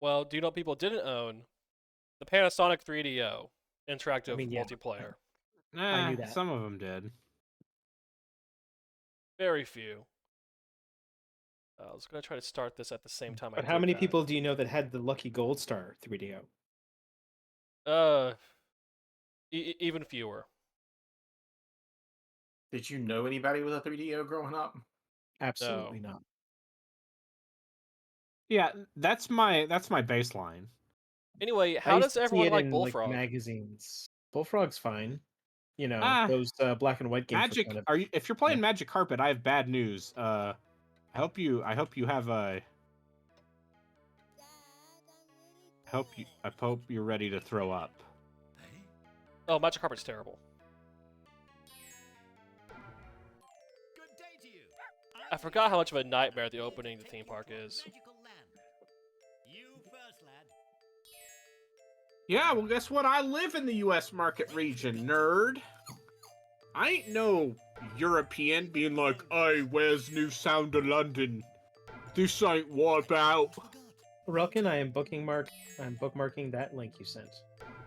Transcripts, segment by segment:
Well, do you know what people didn't own? The Panasonic 3DO I interactive mean, yeah, multiplayer. I knew that. Some of them did. Very few. I was gonna try to start this at the same time. But I how did many that. people do you know that had the Lucky Gold Star 3DO? Even fewer. Did you know anybody with a 3DO growing up? Absolutely not. Yeah, that's my baseline. Anyway, I how used does to see everyone it like in Bullfrog? magazines. Bullfrog's fine. You know, Ah, those black and white games were Magic. kind of. If you're playing Magic Carpet, I have bad news. I hope you have a. I hope you're ready to throw up. Oh, Magic Carpet's terrible. Good day to you. I forgot how much of a nightmare the opening to the theme park is. You first, lad. Yeah, well, guess what? I live in the U.S. market region, nerd. I ain't no European being like, "Hey, where's New Sound of London? This ain't Wipeout." Relkin, I'm bookmarking that link you sent.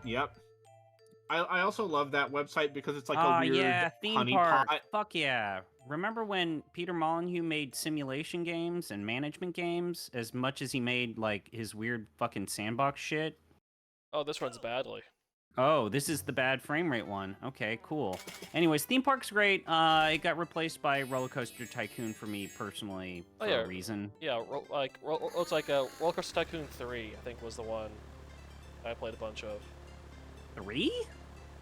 Yep. I also love that website because it's like a weird yeah, theme honey park. pot. Fuck yeah. Remember when Peter Molyneux made simulation games and management games as much as he made like his weird fucking sandbox shit? Oh, this runs badly. Oh, this is the bad frame rate one. Okay, cool. Anyways, theme park's great. It got replaced by Roller Coaster Tycoon for me personally for a reason. Yeah, it's like a Roller Coaster Tycoon 3, I think, was the one I played a bunch of. 3?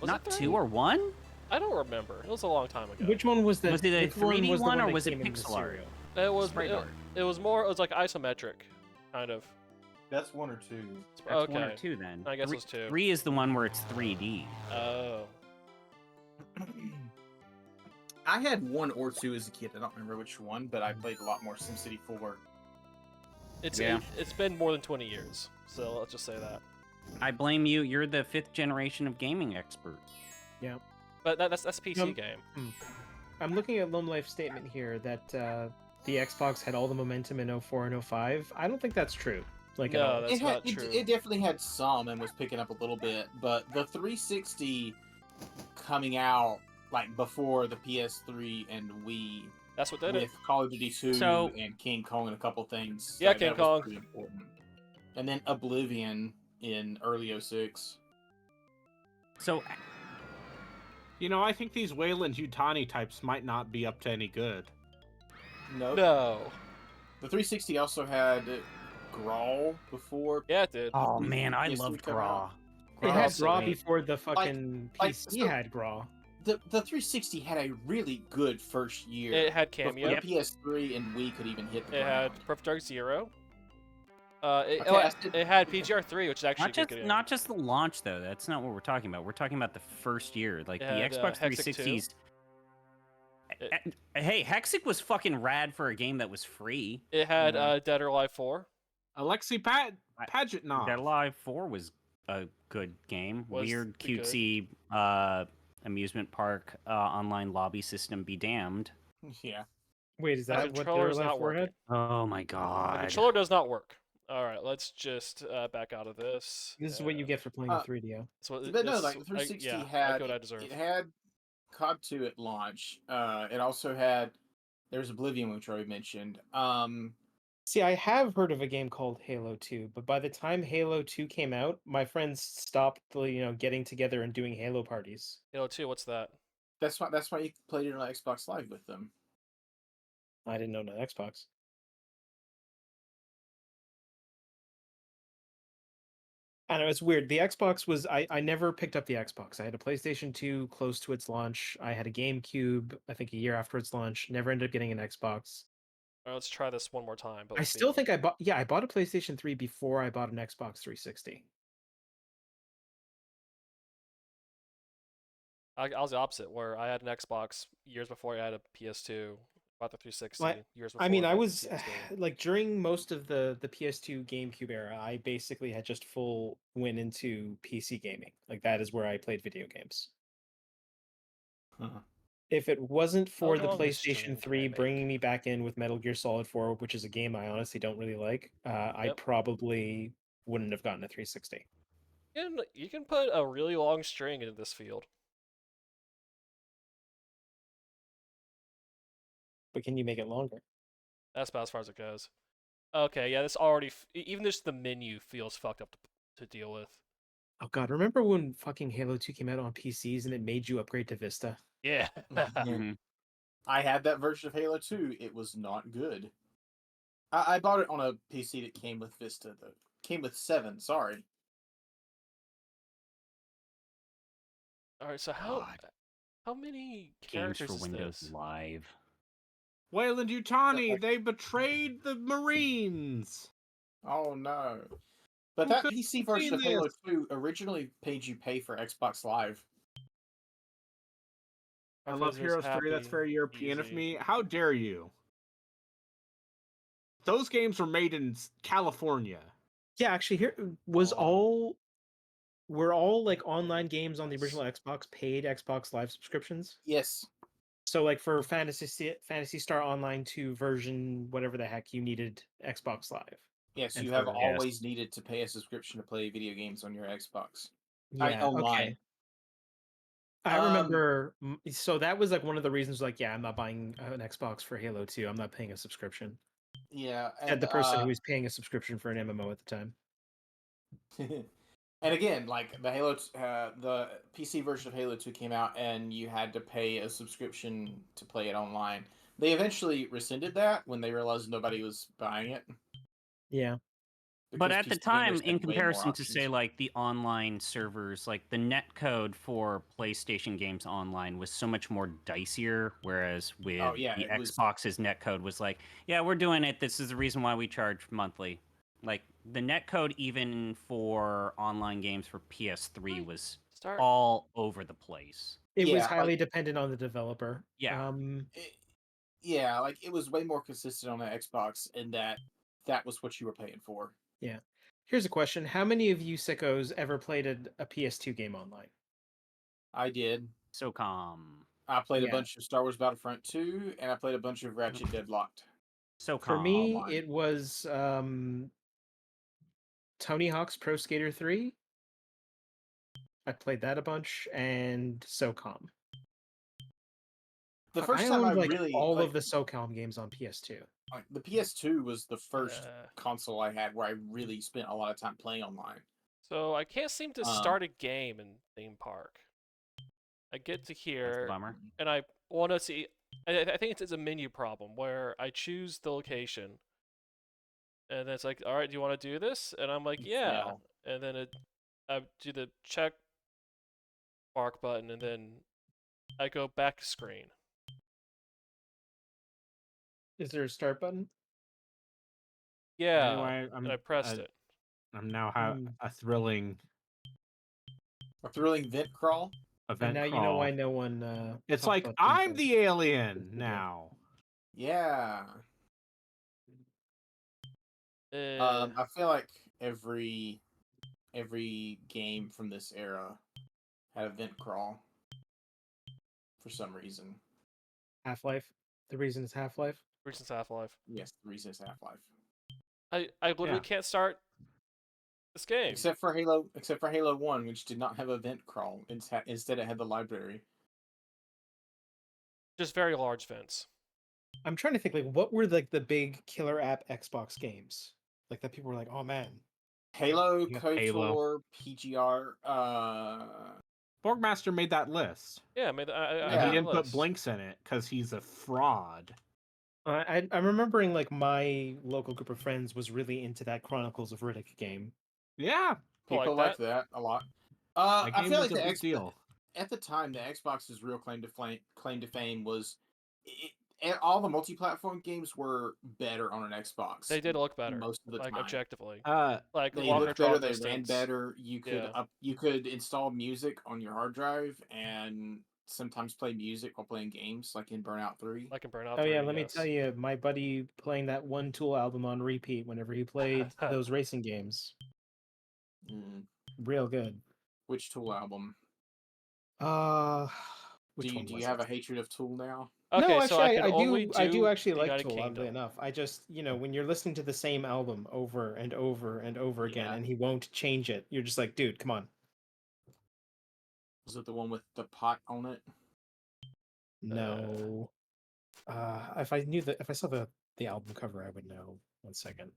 Was Not it 3? 2 or 1? I don't remember. It was a long time ago. Which one was the? Was it a which one 3D was the one or that was it came in the pixel art? cereal? It was Sprite art. it was like isometric, kind of. That's 1 or 2. That's okay. 1 or 2 then. I guess it was 2. 3 is the one where it's 3D. Oh. I had 1 or 2 as a kid. I don't remember which one, but I played a lot more SimCity 4. It's been more than 20 years, so let's just say that. I blame you. You're the 5th generation of gaming expert. Yeah. But that's PC game. I'm looking at Lone Life's statement here that the Xbox had all the momentum in 04 and 05. I don't think that's true. Like, no, that's not true. It definitely had some and was picking up a little bit, but the 360 coming out like before the PS3 and Wii. That's what did it. With Call of Duty 2 and King Kong and a couple things. Yeah, like, King that Kong. was pretty important. And then Oblivion in early 06. So, you know, I think these Wayland Yutani types might not be up to any good. No. The 360 also had Grawl before. Yeah, it did. Oh man, I PS3 loved come Graw. out. It had Graw's Graw great. before the fucking PC so- had Graw. The 360 had a really good first year. It had Cameo. Before PS3 and Wii could even hit the It ground. had Perfect Dark Zero. Okay, it had PGR3, which is actually Not just good game. not just the launch though. That's not what we're talking about. We're talking about the first year, like It the had, Xbox Hexic 360s. Hey, Hexic was fucking rad for a game that was free. It had Dead or Alive 4. Alexi Paget Dead Alive 4 was a good game. Was Weird, good. cutesy amusement park online lobby system. Be damned. Yeah. Wait, is The that what controller's their not left working. forehead? Oh my The god. controller does not work. All right, let's just back out of this. This is what you get for playing the 3DO. But no, like the 360 I had get what I deserve. it had COD 2 at launch. It also had there's Oblivion, which I already mentioned. See, I have heard of a game called Halo 2, but by the time Halo 2 came out, my friends stopped, getting together and doing Halo parties. Halo 2, what's that? That's why you played it on Xbox Live with them. I didn't own an Xbox. I know, it's weird. The Xbox was... I never picked up the Xbox. I had a PlayStation 2 close to its launch. I had a GameCube, I think a year after its launch. Never ended up getting an Xbox. All right, let's try this one more time. But I still think I bought... Yeah, I bought a PlayStation 3 before I bought an Xbox 360. I was the opposite, where I had an Xbox years before I had a PS2. Bought the 360 years before. I mean, I bought the was PS2. like during most of the PS2 GameCube era, I basically had just full went into PC gaming. Like that is where I played video games. If it wasn't for the long this PlayStation stream 3 can I make? bringing me back in with Metal Gear Solid 4, which is a game I honestly don't really like, I'd probably wouldn't have gotten a 360. You can put a really long string into this field. But can you make it longer? That's about as far as it goes. Okay, yeah, this already even just the menu feels fucked up to deal with. Oh god, remember when fucking Halo 2 came out on PCs and it made you upgrade to Vista? Yeah. Mhm. I had that version of Halo 2. It was not good. I bought it on a PC that came with Vista, though. Came with 7, sorry. All right, so God. how many Games characters for is Windows this? Live. Wayland Yutani, they betrayed the Marines. Oh no. But Who that could've PC version seen of Halo this? 2 originally made you pay for Xbox Live. I Our love visitors Heroes 3. That's happy, very European of easy. me. How dare you? Those games were made in California. Yeah, actually, here was Oh. were all like online games on the original Xbox paid Xbox Live subscriptions. Yes. So like for Fantasy Star Online 2 version, whatever the heck, you needed Xbox Live. Yes, And you have for- always needed to pay a subscription to play video games on your Xbox. Yeah, Online. okay. I remember. So that was like one of the reasons. Like, yeah, I'm not buying an Xbox for Halo 2. I'm not paying a subscription. Yeah, Said and the person who was paying a subscription for an MMO at the time. and again, like the PC version of Halo 2 came out, and you had to pay a subscription to play it online. They eventually rescinded that when they realized nobody was buying it. Yeah. But because at the PC time, gamers in had way more comparison to say options. like the online servers, like the net code for PlayStation games online was so much more dicier, whereas with yeah, the it was- Xbox's net code was like, yeah, we're doing it. This is the reason why we charge monthly. Like the net code even for online games for PS3 was Start. all over the place. It was Yeah, highly dependent on the developer. Yeah. Yeah, like it was way more consistent on the Xbox in that was what you were paying for. Yeah. Here's a question: how many of you sickos ever played a PS2 game online? I did. SOCOM. I played a Yeah. bunch of Star Wars Battlefront 2, and I played a bunch of Ratchet Deadlocked. SOCOM. For me, online. it was Tony Hawk's Pro Skater 3. I played that a bunch, and SOCOM. The Fuck, first I time I owned, like, really all like, of the SOCOM games on PS2. like, the PS2 was the first Yeah. console I had where I really spent a lot of time playing online. So I can't seem to start a game in theme park. I get to That's a here, bummer. and I want to see. I think it's a menu problem where I choose the location, and then it's like, all right, do you want to do this? And I'm like, yeah. And then I do the check mark button, and then I go back screen. Is there a start button? Yeah, Anyway, and I pressed it. I'm now Hmm. a thrilling A thrilling vent crawl. event And now crawl. you know why no one. It's talked like about I'm theme the alien Yeah. now. Yeah. I feel like every game from this era had a vent crawl for some reason. Half-Life. The reason it's Half-Life. Recent Half-Life. Yes, the reason it's Half-Life. I literally Yeah. can't start this game. Except for Halo 1, which did not have a vent crawl. Instead, it had the library. Just very large vents. I'm trying to think, like, what were like the big killer app Xbox games? Like that people were like, oh man. Halo, Yeah, KOTOR, Halo. PGR, Borgmaster made that list. Yeah, I mean, I Yeah. And he have didn't a put list. blinks in it because he's a fraud. I'm remembering like my local group of friends was really into that Chronicles of Riddick game. Yeah, people like like that a lot. that I game feel was like a big deal. at the time, the Xbox's real claim to fame was all the multi-platform games were better on an Xbox. They did look better, most of the like time. objectively. Like They longer looked draw better. They ran distance. better. You could Yeah. you could install music on your hard drive and sometimes play music while playing games, like in Burnout 3. Like in Burnout Oh 3, yeah, let me yes. tell you, my buddy playing that One Tool album on repeat whenever he played those racing games. Mm. Real good. Which Tool album? Uh Which Do one you was have it? a hatred of Tool now? Okay, No, so actually, I can only I do actually the like United Tool, oddly Kingdom. enough. I just, when you're listening to the same album over and over and over again, Yeah. and he won't change it, you're just like, dude, come on. Was it the one with the pot on it? No. If I saw the album cover, I would know. 1 second.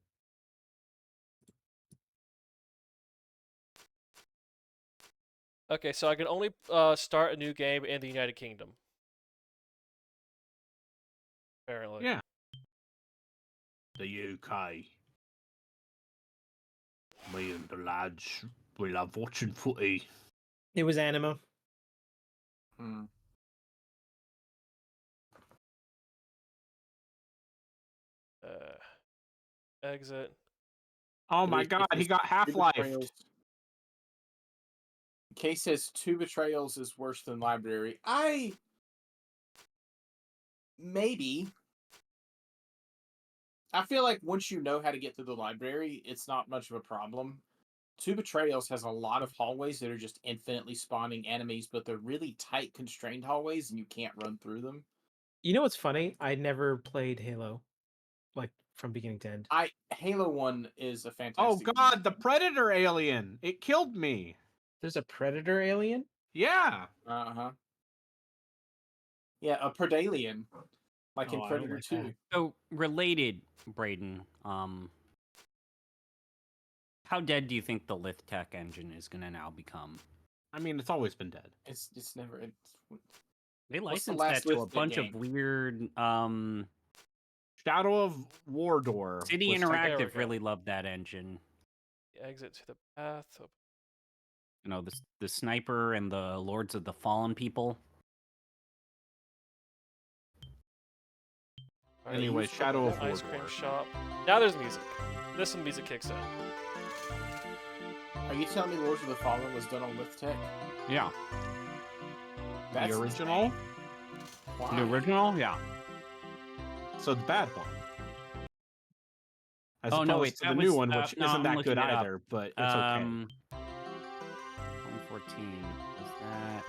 Okay, so I can only start a new game in the United Kingdom. Apparently. Yeah. The UK. Me and the lads, we love watching footy. It was Anima. Hmm. Exit. Oh my god, he got Half-Life. Case says 2 Betrayals is worse than Library. Maybe. I feel like once you know how to get through the library, it's not much of a problem. 2 Betrayals has a lot of hallways that are just infinitely spawning enemies, but they're really tight, constrained hallways, and you can't run through them. You know what's funny? I never played Halo, like from beginning to end. Halo 1 is a Oh fantastic. god, the Predator alien! It killed me! There's a Predator alien? Yeah! Uh-huh. Yeah, a Predalien. Like in Oh, I don't Predator like 2. that. So related, Braden. How dead do you think the Lithtech engine is gonna now become? I mean, it's always been dead. It's never. They What's the licensed last that to a Lithtech bunch game? of weird. Shadow of Mordor. City was There we Interactive go. really loved that engine. Exit to the path. You know, the sniper and the Lords of the Fallen people. Alright, Anyway, used to Shadow have of that. ice cream Mordor. shop. Now there's music. This one music kicks in. Are you telling me Lords of the Fallen was done on Lithtech? Yeah. That's The original? insane. Why? The original, yeah. So the bad one. As Oh, opposed no, wait, to that the new was, one, which no, isn't I'm that looking good it up. either, but it's okay. 2014 was that?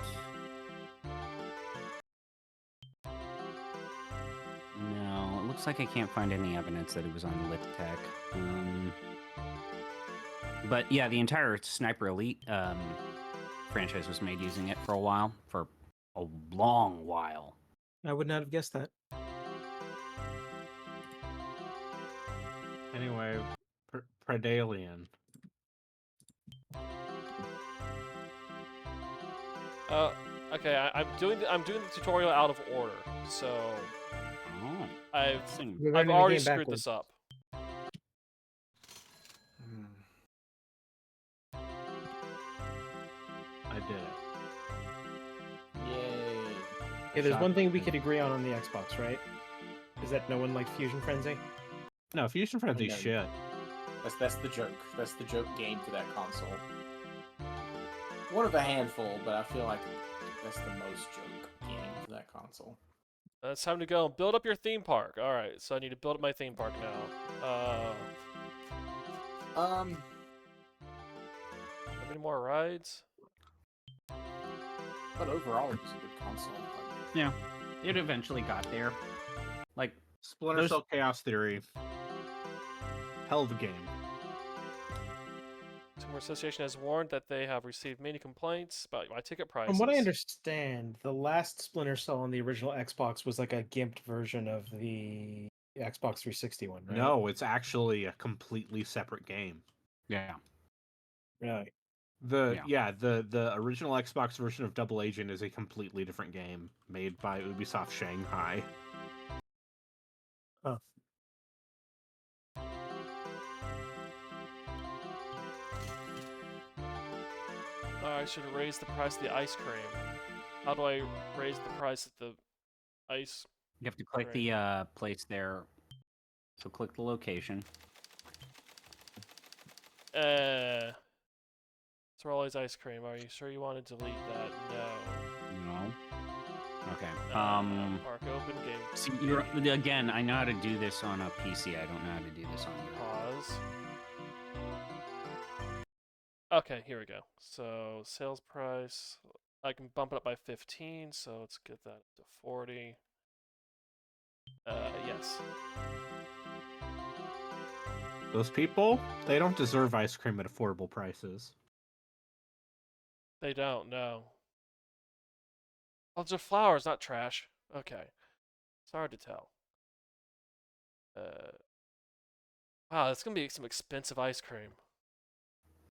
No, it looks like I can't find any evidence that it was on Lithtech. But yeah, the entire Sniper Elite franchise was made using it for a while, for a long while. I would not have guessed that. Anyway, Predalien. Okay, I'm doing the tutorial out of order, so Oh, I've interesting. You're I've learning the already game screwed backwards. this up. I did it. Yay. Yeah, there's one thing we Shotgun. could agree on the Xbox, right? Is that no one liked Fusion Frenzy? No, Fusion Frenzy No. shit. That's the joke. That's the joke game for that console. One of a handful, but I feel like that's the most joke game for that console. It's time to go build up your theme park. All right, so I need to build up my theme park now. How many more rides? But overall, it was a good console. Yeah, it eventually got there. Like, Splinter There's- Cell Chaos Theory. Hell of a game. Consumer Association has warned that they have received many complaints about my ticket prices. From what I understand, the last Splinter Cell on the original Xbox was like a gimped version of the Xbox 360 one, right? No, it's actually a completely separate game. yeah. Really? The original Xbox version of Double Agent is a completely different game made by Ubisoft Shanghai. Oh. I should raise the price of the ice cream. How do I raise the price of the ice? You have to click Right. the place there. So click the location. Sorelli's ice cream. Are you sure you want to delete that? No. No. Okay. Park open game. See, again, I know how to do this on a PC. I don't know how to do this on your. Pause. Okay, here we go. So sales price. I can bump it up by 15, so let's get that to 40. Yes. Those people, they don't deserve ice cream at affordable prices. They don't, no. Oh, it's just flowers, not trash. Okay. It's hard to tell. Wow, it's gonna be some expensive ice cream.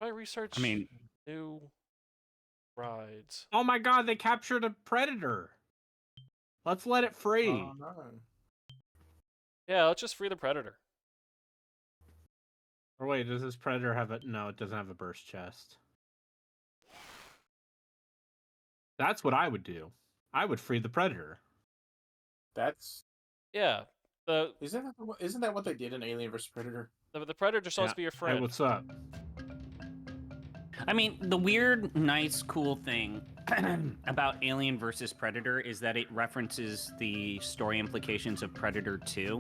Should I research I mean, new rides? Oh my god, they captured a predator. Let's let it free. Oh, no. Yeah, let's just free the predator. Or wait, does this predator have a... No, it doesn't have a burst chest. That's what I would do. I would free the predator. That's Yeah. isn't that what they did in Alien vs Predator? The predator just wants to be your Hey, friend. what's up? I mean, the weird, nice, cool thing about Alien versus Predator is that it references the story implications of Predator 2,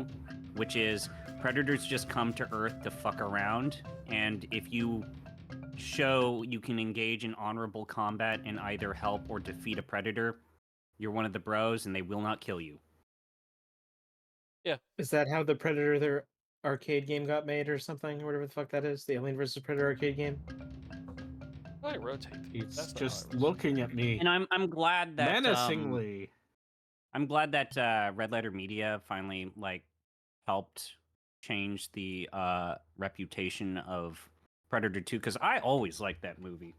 which is predators just come to Earth to fuck around, and if you show you can engage in honorable combat and either help or defeat a predator, you're one of the bros and they will not kill you. Is that how the Predator their arcade game got made or something? Or whatever the fuck that is? The Alien vs Predator arcade game? How do I rotate? He's That's not just how I rotate. looking at me And I'm glad that menacingly. I'm glad that Red Letter Media finally helped change the reputation of Predator 2, because I always liked that movie.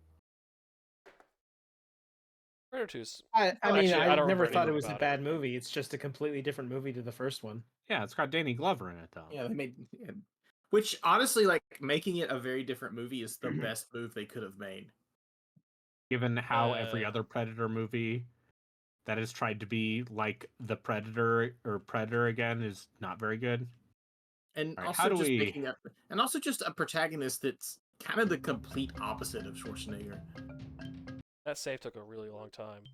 Predator 2's. I mean, Actually, I I don't never remember thought it anything was a about bad movie. It's just a completely different movie to the first one. Yeah, it's got Danny Glover in it though. Yeah, they made. Yeah. Which honestly, like making it a very different movie is the best move they could have made. Given how every Uh, other Predator movie that has tried to be like the Predator or Predator again is not very good. And All right, also how do just we- making up, and also just a protagonist that's kind of the complete opposite of Schwarzenegger. That save took a really long time.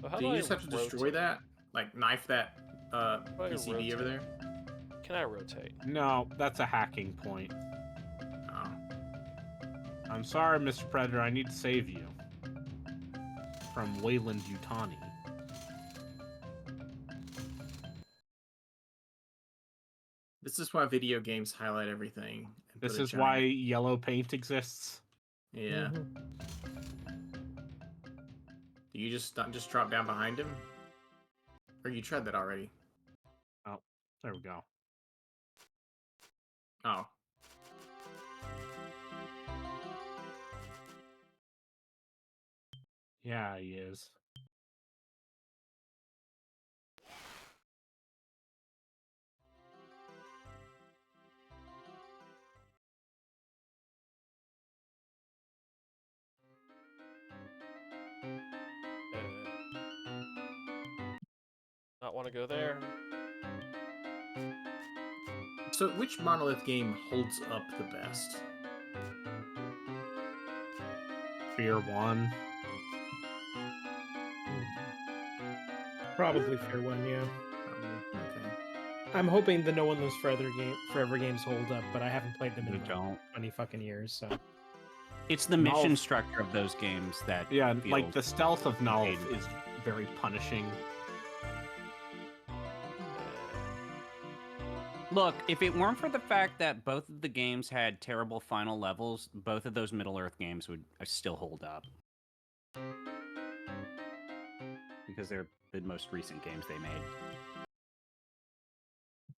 So how Do do you I just have to destroy rotate? that? Like knife that do I PCB over there? Can I rotate? No, that's a hacking point. Oh. I'm sorry, Mr. Predator. I need to save you from Wayland Yutani. This is why video games highlight everything. and This put a is giant- why yellow paint exists. Yeah. Mhm. Do you just not just drop down behind him? Or you tried that already? There we go. Oh. Yeah, he is. Not want to go there. So which Monolith game holds up the best? Fear 1. Probably Fair One, yeah. Okay. I'm hoping the No One Lives Forever games hold up, but I haven't played them They in like don't. 20 fucking years, so. It's the No. mission structure of those games that Yeah, feel like the stealth of Null dated. is very punishing. Look, if it weren't for the fact that both of the games had terrible final levels, both of those Middle Earth games would still hold up. Because they're the most recent games they made.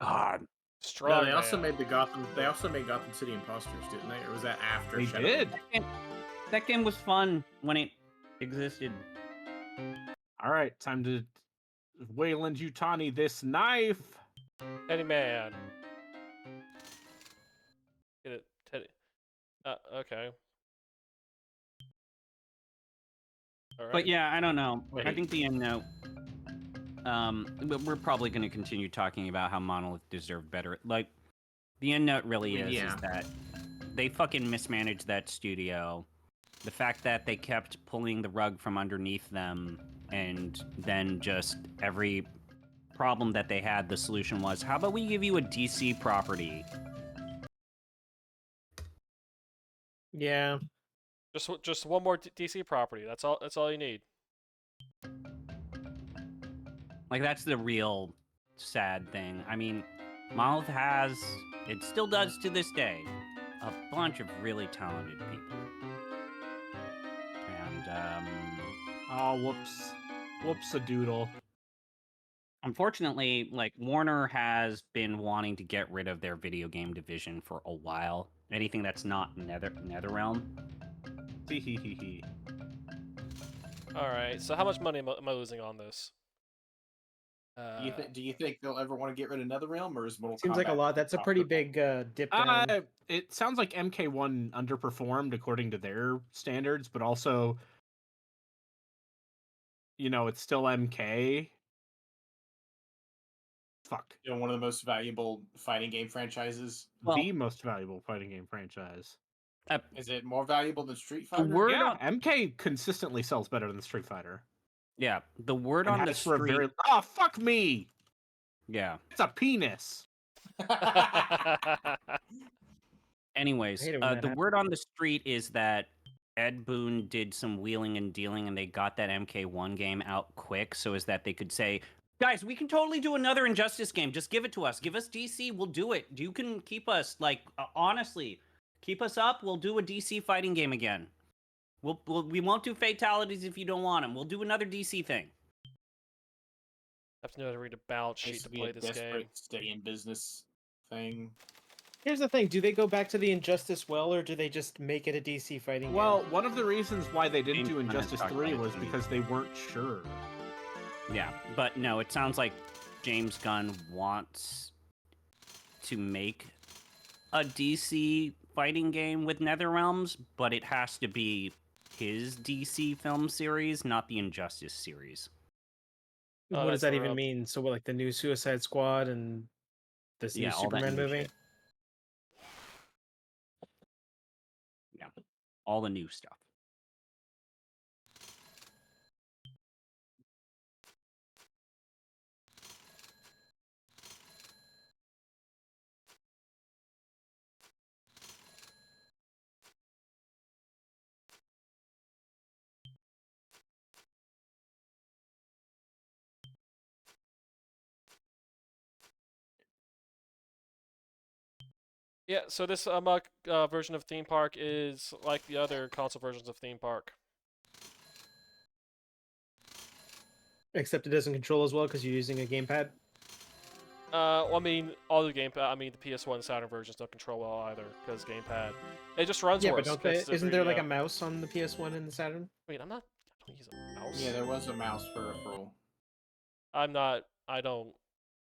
God. Strong. No, they also man. made the Gotham. They also made Gotham City Imposters, didn't they? Or was that after? They Shadow? did. That game was fun when it existed. All right, time to Wayland Yutani this knife. Teddy Man. Get it, Teddy. Okay. All right. But yeah, I don't know. I Wait. think the end note. We're probably going to continue talking about how Monolith deserved better. Like, the end note really is Yeah. that they fucking mismanaged that studio. The fact that they kept pulling the rug from underneath them, and then just every problem that they had, the solution was, how about we give you a DC property? Yeah. Just one more DC property. That's all. That's all you need. Like, that's the real sad thing. I mean, Monolith has, it still does to this day, a bunch of really talented people. And, Oh, whoops. Whoops-a-doodle. unfortunately, like, Warner has been wanting to get rid of their video game division for a while. Anything that's not NetherRealm. Hee. All right. So how much money am I losing on this? Do you think they'll ever want to get rid of NetherRealm, or is Mortal Seems like a Kombat lot. That's a pretty profitable? big dip down. It sounds like MK1 underperformed according to their standards, but also, it's still MK. Fuck. One of the most valuable fighting game franchises. Well- The most valuable fighting game franchise. Is it more valuable than Street The Fighter? word Yeah, on, MK consistently sells better than Street Fighter. yeah, the word And on the has for a street. very- Oh, fuck me! Yeah. It's a penis. Anyways, I hate it when that the happens. word on the street is that Ed Boon did some wheeling and dealing, and they got that MK1 game out quick, so as that they could say, "Guys, we can totally do another Injustice game. Just give it to us. Give us DC. We'll do it. You can keep us, like, honestly, keep us up. We'll do a DC fighting game again. We won't do fatalities if you don't want them. We'll do another DC thing." I have to know how to read a balance sheet Needs to to be play a this desperate game. stay in business thing. Here's the thing: do they go back to the Injustice well, or do they just make it a DC fighting Well, game? one of the reasons why they didn't James do Gunn has Injustice talked 3 about it was too. because they weren't sure. Yeah, but no, it sounds like James Gunn wants to make a DC fighting game with NetherRealms, but it has to be his DC film series, not the Injustice series. Oh, What that's does that the even rub. mean? So, what, like the new Suicide Squad and this Yeah, new all that Superman new movie? shit. Yeah, all the new stuff. Yeah. So this version of Theme Park is like the other console versions of Theme Park. Except it doesn't control as well because you're using a gamepad. Well, I mean, all the gamepad. I mean, the PS1 Saturn versions don't control well either because gamepad. It just runs Yeah, worse. but don't they, That's the isn't there like yeah. a mouse on the PS1 and the Saturn? Wait, I don't use a mouse. Yeah, there was a mouse peripheral. I'm not. I don't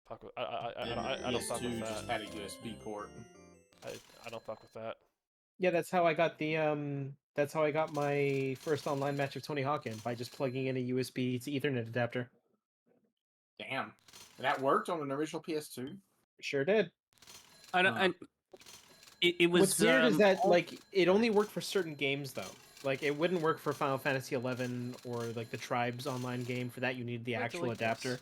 fuck with. I And don't fuck with PS2 just that. had a USB port. I don't fuck with that. Yeah, that's how I got the That's how I got my first online match of Tony Hawk in, by just plugging in a USB to Ethernet adapter. Damn. And that worked on an original PS2? Sure did. I don't. Huh. It was. What's weird is that all- like it only worked for certain games though. Like it wouldn't work for Final Fantasy 11 or like the Tribes online game. For that, you need the Wait, actual delete this. adapter.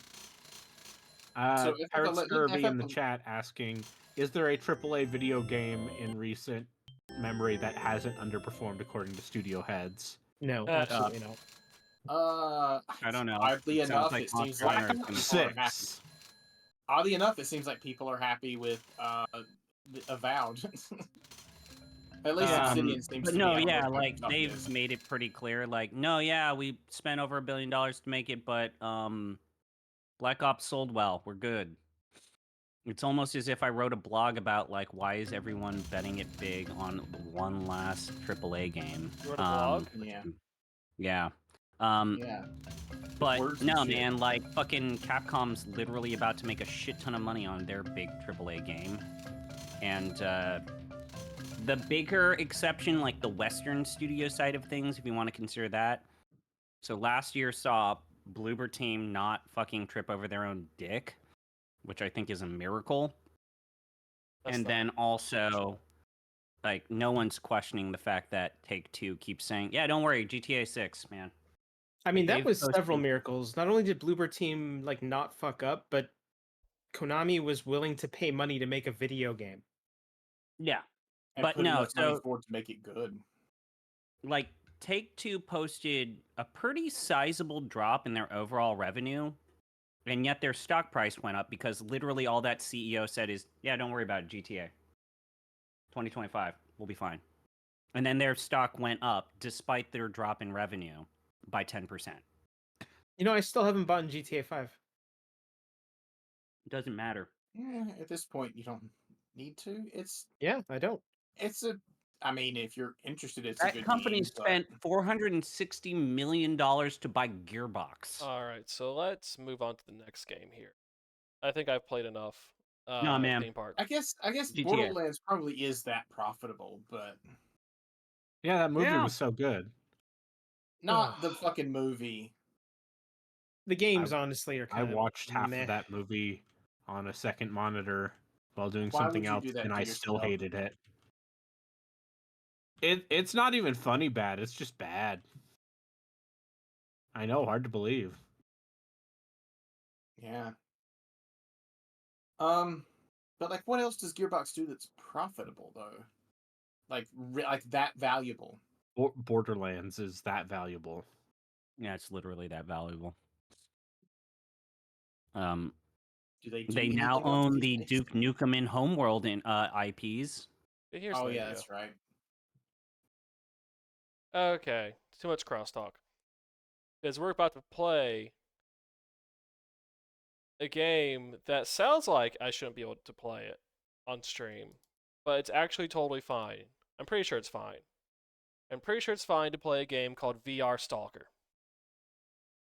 So if Pirate FF11 Scurvy in the chat asking, is there a AAA video game in recent memory that hasn't underperformed according to studio heads? No, Uh, absolutely not. I don't know. Oddly It sounds enough, like it seems Monster like Hunter is people gonna are happy. 6. Oddly enough, it seems like people are happy with Avowed. At least Obsidian seems But to no, be. yeah, like they've made it pretty clear. Like, no, yeah, we spent over $1 billion to make it, but Black Ops sold well. We're good. It's almost as if I wrote a blog about like why is everyone betting it big on one last AAA game. You wrote a blog? Yeah. Yeah. Yeah. But words and no, shit. man, like fucking Capcom's literally about to make a shit ton of money on their big AAA game. And the bigger exception, like the Western studio side of things, if you want to consider that. So last year saw Bloober Team not fucking trip over their own dick, which I think is a miracle. That's And not- then also, like, no one's questioning the fact that Take-Two keeps saying, yeah, don't worry, GTA 6, man. I mean, that they've was several posted- miracles. Not only did Bloober Team like not fuck up, but Konami was willing to pay money to make a video game. Yeah. And But put no, enough money so- forward to make it good. like Take-Two posted a pretty sizable drop in their overall revenue, and yet their stock price went up because literally all that CEO said is, "Yeah, don't worry about it, GTA. 2025, we'll be fine." And then their stock went up despite their drop in revenue by 10%. You know, I still haven't bought in GTA 5. It doesn't matter. Yeah, at this point, you don't need to. Yeah, I don't. I mean, if you're interested, it's a That good company game, but- spent $460 million to buy Gearbox. All right, so let's move on to the next game here. I think I've played enough. No, man. Theme park. I guess GTA. Borderlands probably is that profitable, but Yeah, that movie Yeah. was so good. not the fucking movie. The games, honestly, are I kind of watched half meh. of that movie on a second monitor while doing Why something would you else, do that and to I still yourself? hated it. It's not even funny bad. It's just bad. I know, hard to believe. Yeah. But like, what else does Gearbox do that's profitable though? Like, like that valuable? Borderlands is that valuable. Yeah, it's literally that valuable. Do they? Do They anything now else own these the days? Duke Nukem and Homeworld in IPs. Here's Oh the yeah, idea. that's right. Okay, too much crosstalk. Because we're about to play a game that sounds like I shouldn't be able to play it on stream, but it's actually totally fine. I'm pretty sure it's fine. I'm pretty sure it's fine to play a game called VR Stalker.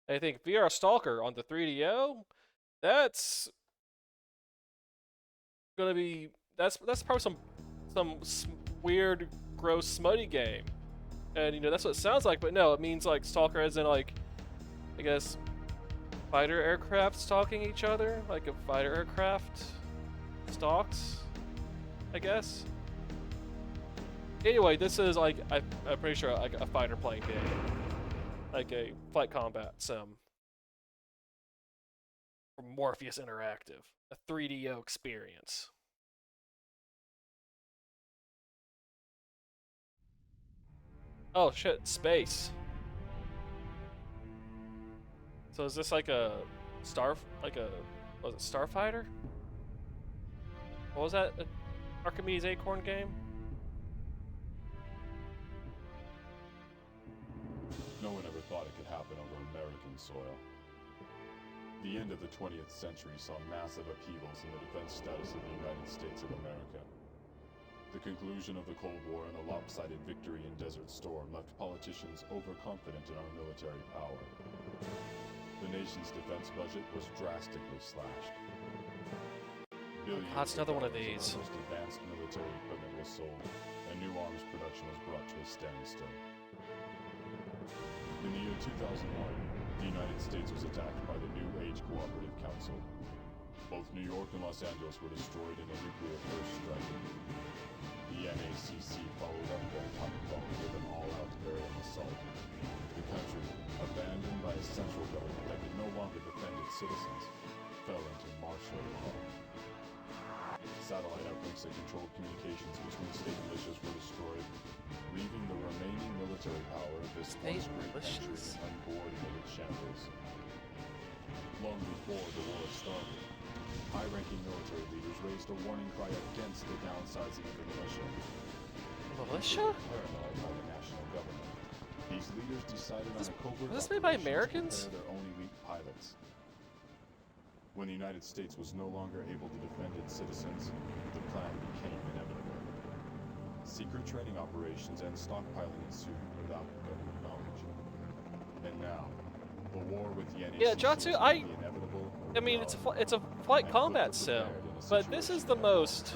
I think VR Stalker on the 3DO, that's gonna be that's probably some weird, gross, smutty game. And you know that's what it sounds like, but no, it means like stalker as in like, I guess, fighter aircraft stalking each other, like a fighter aircraft stalks, I guess. Anyway, this is like I'm pretty sure like a fighter plane game, like a flight combat sim from Morpheus Interactive, a 3DO experience. Oh shit, space. So is this like a was it Starfighter? What was that? Archimedes Acorn game? No one ever thought it could happen over American soil. The end of the 20th century saw massive upheavals in the defense status of the United States of America. The conclusion of the Cold War and the lopsided victory in Desert Storm left politicians overconfident in our military power. The nation's defense budget was drastically slashed. Billions That's another one of dollars these. our most advanced military equipment was sold, and new arms production was brought to a standstill. In the year 2001, the United States was attacked by the New Age Cooperative Council. Both New York and Los Angeles were destroyed in a nuclear first strike. The NACC followed up their atomic bomb with an all-out aerial assault. The country, abandoned by a central government that could no longer defend its citizens, fell into martial law. Satellite outlets that controlled communications between state militias were destroyed, leaving the remaining military power of this State once great country militias? in uncoordinated shambles. Long before the war started, high-ranking military leaders raised a warning cry against the downsizing of the militia. Militia? Paranoid by the national government, these leaders decided on a covert was this made by operation to Americans? prepare their own elite pilots. When the United States was no longer able to defend its citizens, the plan became inevitable. Secret training operations and stockpiling ensued without government knowledge. And now, the war with the NACC Yeah, Jatsu, was I inevitable. I mean it's a flight combat sim, but this is the most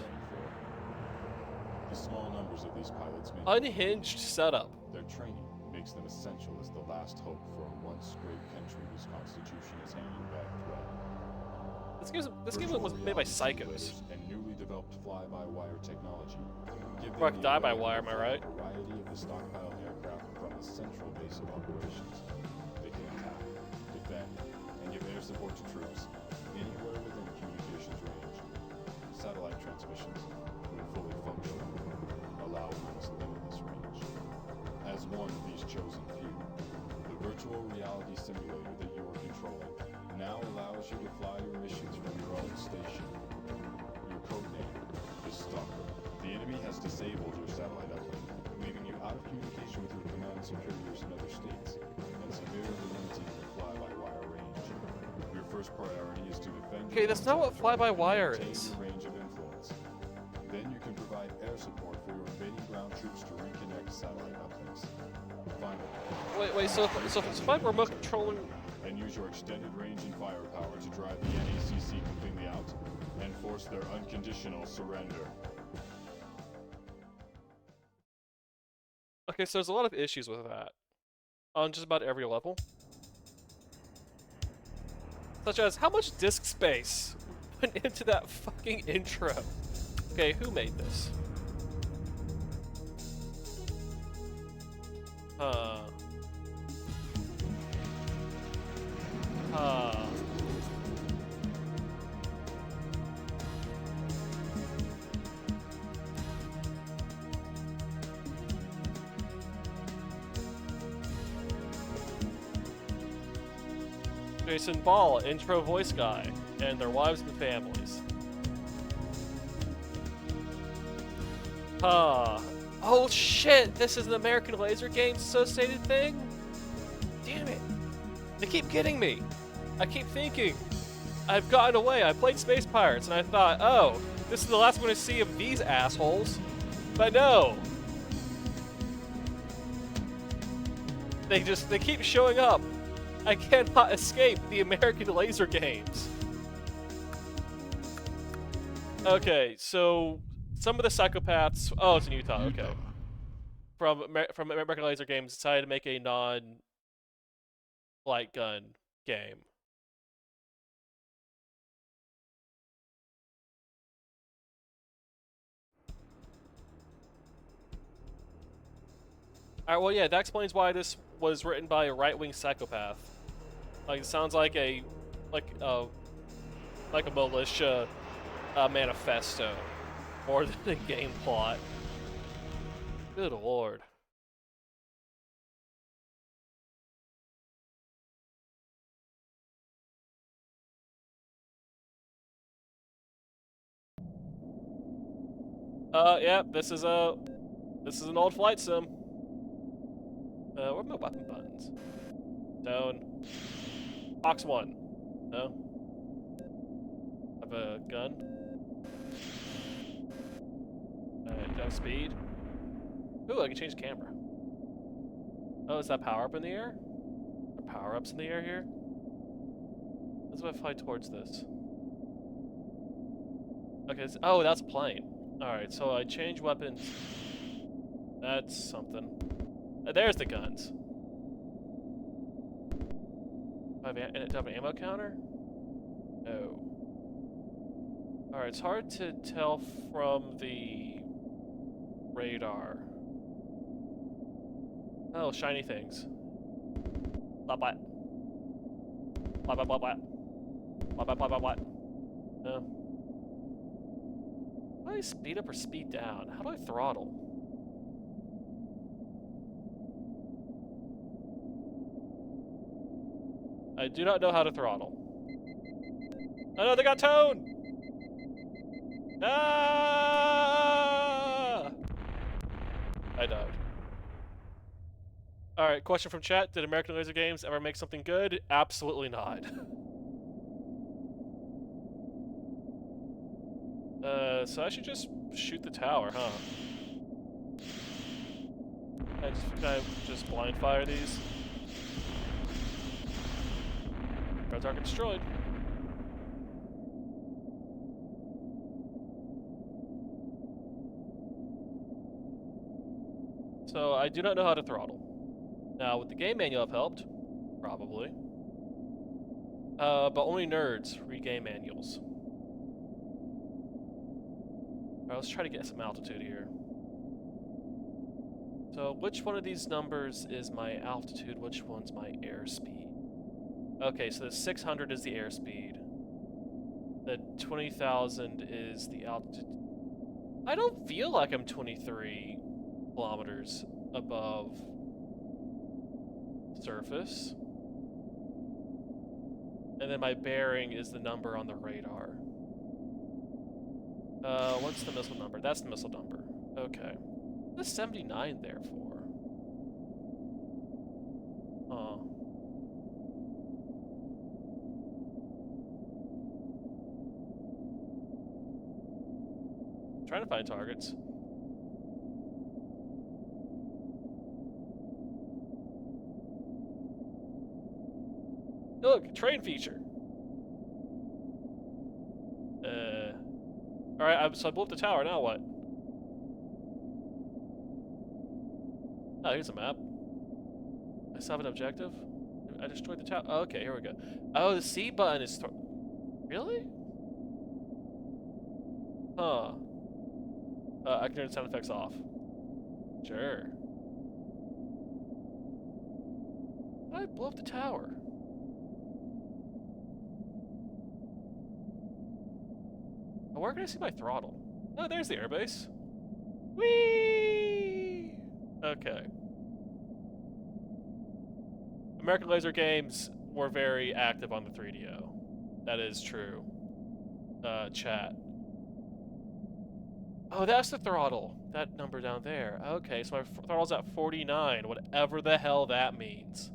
The small numbers of these pilots make unhinged setup. Their training makes them essential as the last hope for a once great country whose constitution is hanging by a thread. This game was made by psychos. And newly developed fly-by-wire technology give Or I them could the die by ability wire, to am I fly right? a variety of the stockpiled aircraft from a central base of operations. They can attack, defend, and give air support to troops anywhere within communications range. Satellite transmissions, when fully functional, allow for this limitless range. As one virtual reality simulator that you are controlling now allows you to fly your missions from your own station. Your codename is Stalker. The enemy has disabled your satellite uplink, leaving you out of communication with your command superiors in other states, and severely limiting your fly-by-wire range. Your first priority is to defend. Okay, that's not what fly-by-wire retain is. your range of influence. Then you can provide air support for your invading ground troops to reconnect satellite uplinks. Finally, Wait, so if I'm remote controlling... and use your extended range and firepower to drive the NACC completely out and force their unconditional surrender. Okay, so there's a lot of issues with that. On just about every level. Such as, how much disk space went into that fucking intro? Okay, who made this? Jason Ball, intro voice guy, and their wives and families. Oh shit, this is an American Laser Games Associated thing? Damn it. They keep getting me. I keep thinking, I've gotten away. I played Space Pirates and I thought, oh, this is the last I'm going to see of these assholes. But no. They keep showing up. I cannot escape the American Laser Games. Okay, so some of the psychopaths. Oh, it's in Utah. Okay. From American Laser Games decided to make a non-light gun game. Alright, well, yeah, that explains why this was written by a right-wing psychopath. Like, it sounds like a militia manifesto more than a game plot. Good lord. Yeah, this is an old flight sim. Where are my weapon buttons? Down. Box 1. No. Have a gun. Down speed. Ooh, I can change the camera. Oh, is that power up in the air? Are power ups in the air here? Let's if I fly towards this. Okay, oh, that's a plane. Alright, so I change weapons. That's something. There's the guns. Do I have an ammo counter? No. Alright, it's hard to tell from the radar. Oh, shiny things. Blah blah. Blah blah blah blah. Blah blah blah blah blah. No. How do I speed up or speed down? How do I throttle? I do not know how to throttle. Oh no, they got tone! Ah! I died. Alright, question from chat. Did American Laser Games ever make something good? Absolutely not. So I should just shoot the tower, huh? Can I just blind fire these? Red target destroyed. So I do not know how to throttle. Now, would the game manual have helped? Probably. But only nerds read game manuals. Alright, let's try to get some altitude here. So, which one of these numbers is my altitude? Which one's my airspeed? Okay, so the 600 is the airspeed. The 20,000 is the altitude. I don't feel like I'm 23 kilometers above surface. And then my bearing is the number on the radar. What's the missile number? That's the missile number. Okay. What's 79 there for? Huh. Trying to find targets. Look, train feature. Alright, so I blew up the tower, now what? Oh, here's a map. I still have an objective? I destroyed the tower. Oh, okay, here we go. Oh, the C button is... Really? Huh. I can turn the sound effects off. Sure. I blew up the tower. Where can I see my throttle? Oh, there's the airbase. Whee! Okay. American Laser Games were very active on the 3DO. That is true. Chat. Oh, that's the throttle. That number down there. Okay, so my throttle's at 49, whatever the hell that means.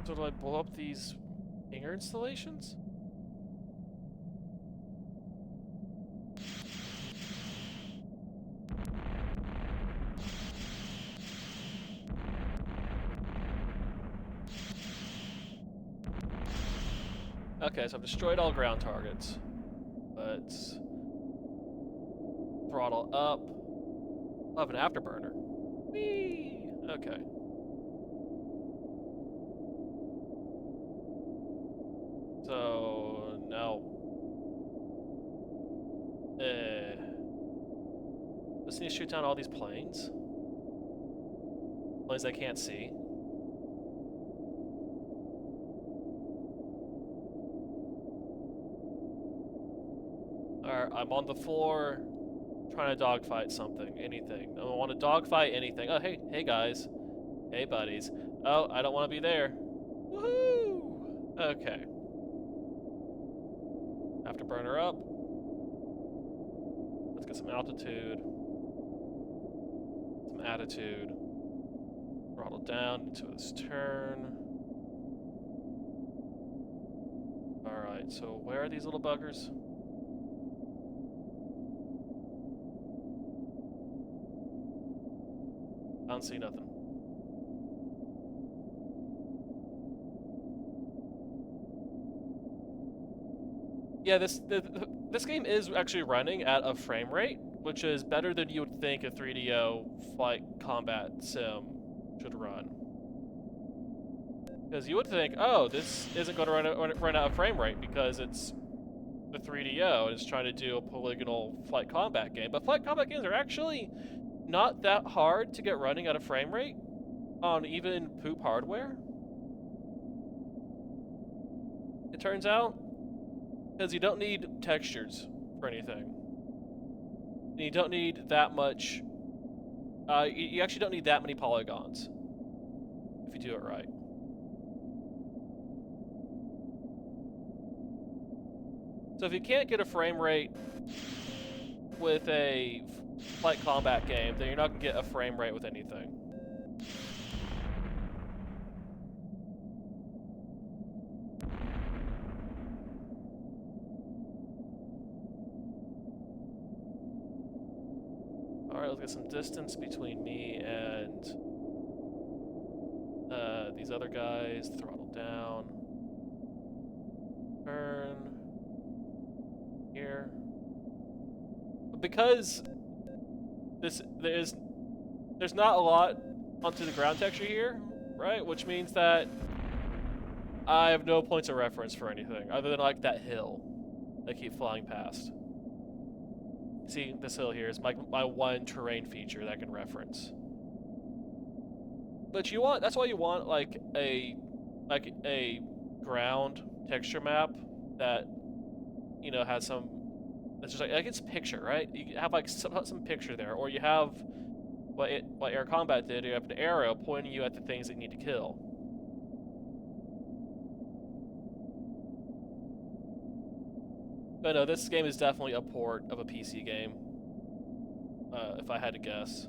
So do I blow up these hangar installations? Okay, so I've destroyed all ground targets. Let's throttle up. I'll have an afterburner. Whee! Okay. So now, just need to shoot down all these planes. Planes I can't see. Alright, I'm on the floor, trying to dogfight something, anything. I want to dogfight anything. Oh, hey guys, hey buddies. Oh, I don't want to be there. Woohoo! Okay. Afterburner up. Let's get some altitude. Some attitude. Throttle down into this turn. Alright, so where are these little buggers? I don't see nothing. Yeah, this game is actually running at a frame rate, which is better than you would think a 3DO flight combat sim should run. Because you would think, oh, this isn't going to run out of frame rate because it's the 3DO and it's trying to do a polygonal flight combat game. But flight combat games are actually not that hard to get running at a frame rate on even poop hardware. It turns out. Because you don't need textures for anything. And you don't need that much... you actually don't need that many polygons. If you do it right. So if you can't get a frame rate with a flight combat game, then you're not going to get a frame rate with anything. Let's get some distance between me and these other guys. Throttle down. Turn. Here. But because there's not a lot onto the ground texture here, right? Which means that I have no points of reference for anything other than like that hill I keep flying past. See, this hill here is my one terrain feature that I can reference. But that's why you want like a ground texture map that, you know, has some It's just like it's picture, right? You have like some picture there, or you have what Air Combat did. You have an arrow pointing you at the things that you need to kill. But no, this game is definitely a port of a PC game. If I had to guess,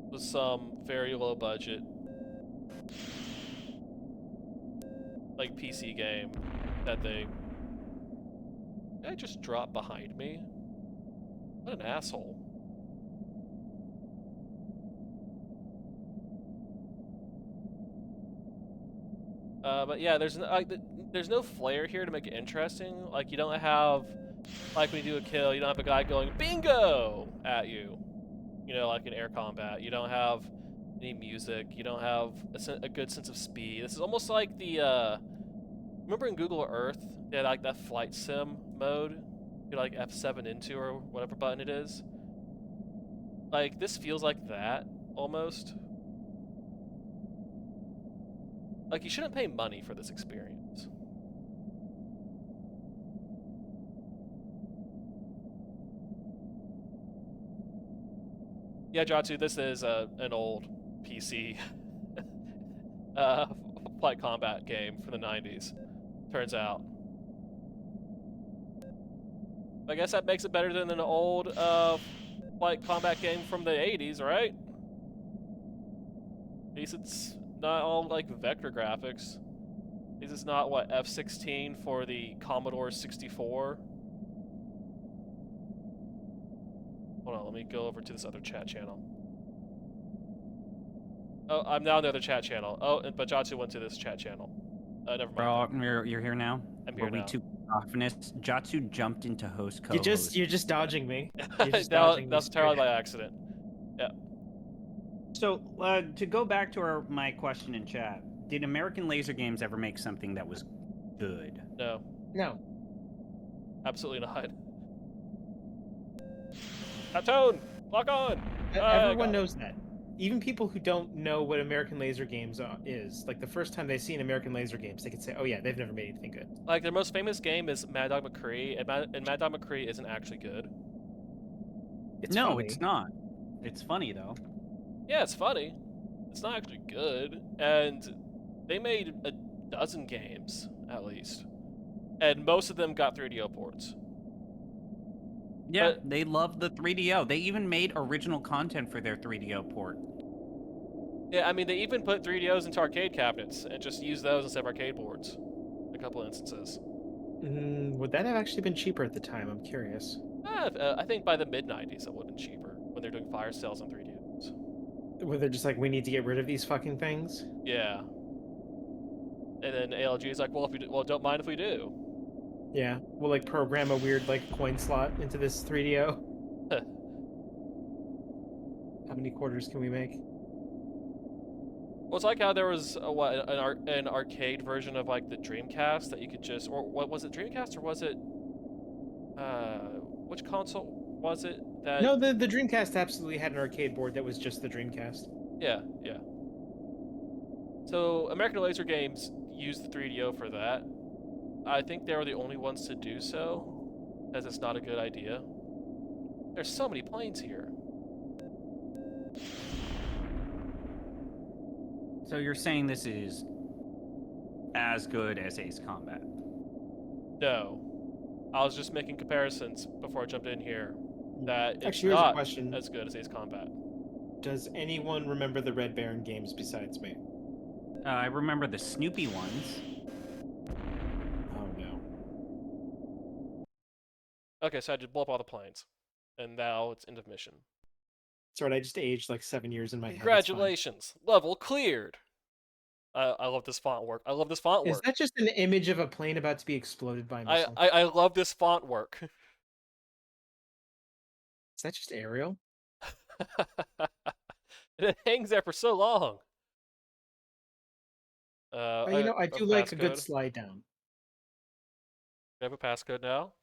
with some very low budget, like PC game that they. Did I just drop behind me? What an asshole. But yeah, there's no flair here to make it interesting. Like, you don't have, like, when you do a kill, you don't have a guy going bingo at you. You know, like in Air Combat. You don't have any music. You don't have a good sense of speed. This is almost like the, remember in Google Earth, they had like that flight sim mode? You like F7 into or whatever button it is. Like, this feels like that, almost. Like, you shouldn't pay money for this experience. Yeah, Jatsu, this is an old PC flight combat game from the 90s, turns out. I guess that makes it better than an old flight combat game from the 80s, right? At least it's not all like vector graphics. At least it's not what, F16 for the Commodore 64. Hold on, let me go over to this other chat channel. Oh, I'm now in the other chat channel. Oh, but Jatsu went to this chat channel. Never mind. Bro, you're here now? I'm here Were we now. too cacophonous? Jatsu jumped into host co-host. You're just dodging me. You're just dodging me That's straight. entirely by accident. Yeah. So, to go back to my question in chat, did American Laser Games ever make something that was good? No. No. Absolutely not. That tone! Lock on! Everyone knows that. Even people who don't know what American Laser Games is, like the first time they see an American Laser Games, they can say, "Oh yeah, they've never made anything good." Like, their most famous game is Mad Dog McCree, and Mad Dog McCree isn't actually good. It's no, funny. it's not. It's funny though. Yeah, it's funny. It's not actually good. And they made a dozen games, at least. And most of them got 3DO ports. Yeah, But- they love the 3DO. They even made original content for their 3DO port. Yeah, I mean, they even put 3DOs into arcade cabinets and just used those instead of arcade boards. A couple instances. Would that have actually been cheaper at the time? I'm curious. I think by the mid-90s it would have been cheaper when they're doing fire sales on 3DOs. Where they're just like, we need to get rid of these fucking things. Yeah. And then ALG is like, well, don't mind if we do. Yeah, we'll like program a weird like coin slot into this 3DO. How many quarters can we make? Well, it's like how there was an arcade version of like the Dreamcast that you could just, or what was it, Dreamcast, or was it which console was it that? No, the Dreamcast absolutely had an arcade board that was just the Dreamcast. Yeah. So American Laser Games used the 3DO for that. I think they were the only ones to do so, as it's not a good idea. There's so many planes here. So you're saying this is as good as Ace Combat? No. I was just making comparisons before I jumped in here. That it's Actually, here's a not question. as good as Ace Combat. Does anyone remember the Red Baron games besides me? I remember the Snoopy ones. Oh no. Okay, so I did blow up all the planes. And now it's end of mission. It's alright, I just aged like 7 years in my head. it's fine. Congratulations! Level cleared! I love this font work. I love this font Is work. that just an image of a plane about to be exploded by a missile? I love this font work. Is that just Arial? It hangs there for so long. You know, I do like a good slide down. I have a passcode now.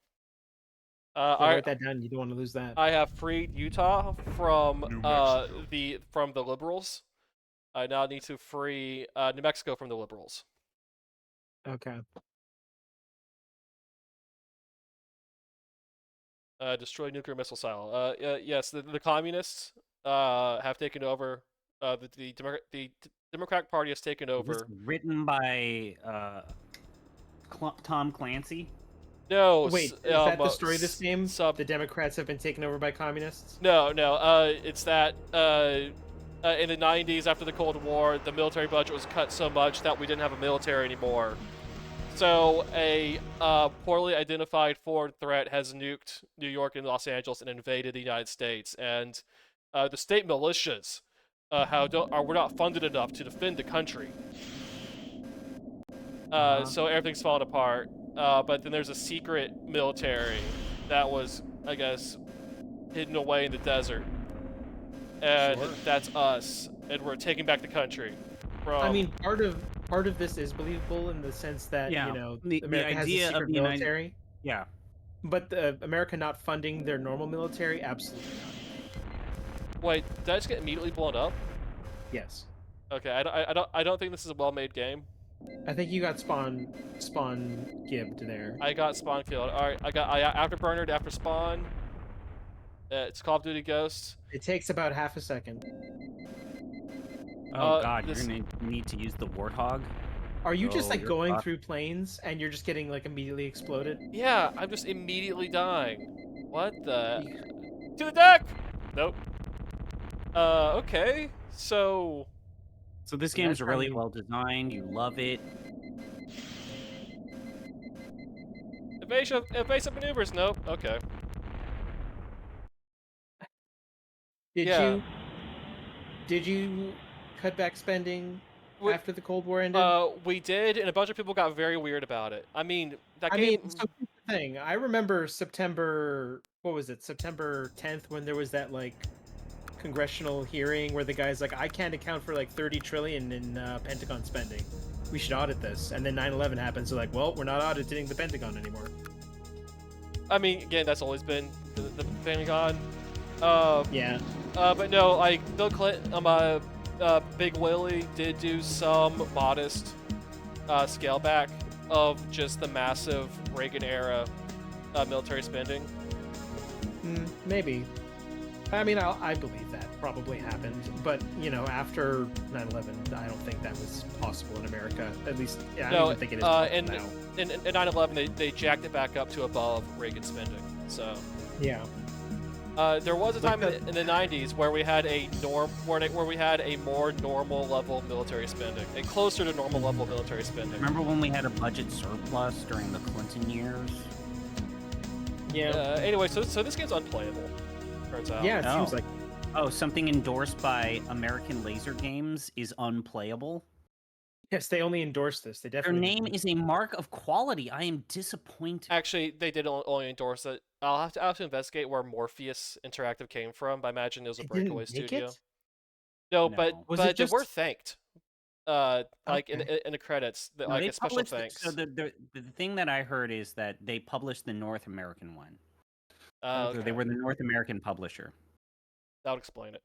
Yeah, I write that down. You don't want to lose that. I have freed Utah from New Mexico. the liberals. I now need to free New Mexico from the liberals. Okay. Destroy nuclear missile silo. Yes, the communists have taken over. The Democratic Party has taken Is this over. written by Tom Clancy? No. Wait, is that the story of this game? Sub. The Democrats have been taken over by communists? No. It's that in the 90s, after the Cold War, the military budget was cut so much that we didn't have a military anymore. So a poorly identified foreign threat has nuked New York and Los Angeles and invaded the United States. And the state militias were not funded enough to defend the country. So everything's falling apart. But then there's a secret military that was, I guess, hidden away in the desert. And that's us. And we're taking back the country. I mean, part of this is believable in the sense that, Yeah, you know, the America has a idea of secret the United- military. Yeah. But America not funding their normal military, absolutely not. Wait, did I just get immediately blown up? Yes. Okay, I don't think this is a well-made game. I think you got spawn gibbed there. I got spawn killed. Alright, I afterburned after spawn. It's Call of Duty Ghosts. It takes about half a second. Oh god, this- you're gonna need to use the Warthog. Are you just Oh, like you're going fucked. through planes and you're just getting like immediately exploded? Yeah, I'm just immediately dying. What the? To the deck! Nope. Okay. So So this So game is that's really probably- well designed. You love it. evasive maneuvers. Nope. Okay. Did you cut back spending We- after the Cold War ended? We did, and a bunch of people got very weird about it. I mean, that I game. mean, so here's the thing. I remember September 10th, when there was that like congressional hearing where the guy's like, I can't account for like 30 trillion in Pentagon spending. We should audit this. And then 9/11 happened, so like, well, we're not auditing the Pentagon anymore. I mean, again, that's always been the Pentagon. Yeah. But no, like Bill Clinton, Big Willie did do some modest scale back of just the massive Reagan era military spending. Maybe. I mean, I believe that probably happened, but you know, after 9/11, I don't think that was possible in America. At least, yeah, I No, don't even think it is possible and- now. In 9/11, they jacked it back up to above Reagan spending. So Yeah. there was a Like time in the 90s where we had a where we had a more normal level of military spending, a closer to normal level of military spending. Remember when we had a budget surplus during the Clinton years? Yeah. Anyway, so this game's unplayable. Turns out. Yeah, it Oh. seems like. Oh, something endorsed by American Laser Games is unplayable? Yes, they only endorse this. They Their definitely. name is a mark of quality. I am disappointed. Actually, they did only endorse it. I'll have to investigate where Morpheus Interactive came from. But I imagine it was a They didn't breakaway make studio. it? No, No. but Was but it just- they were thanked. Like Okay. in the credits, No, like they a special published thanks. So the thing that I heard is that they published the North American one. Oh, So okay. they were the North American publisher. That would explain it.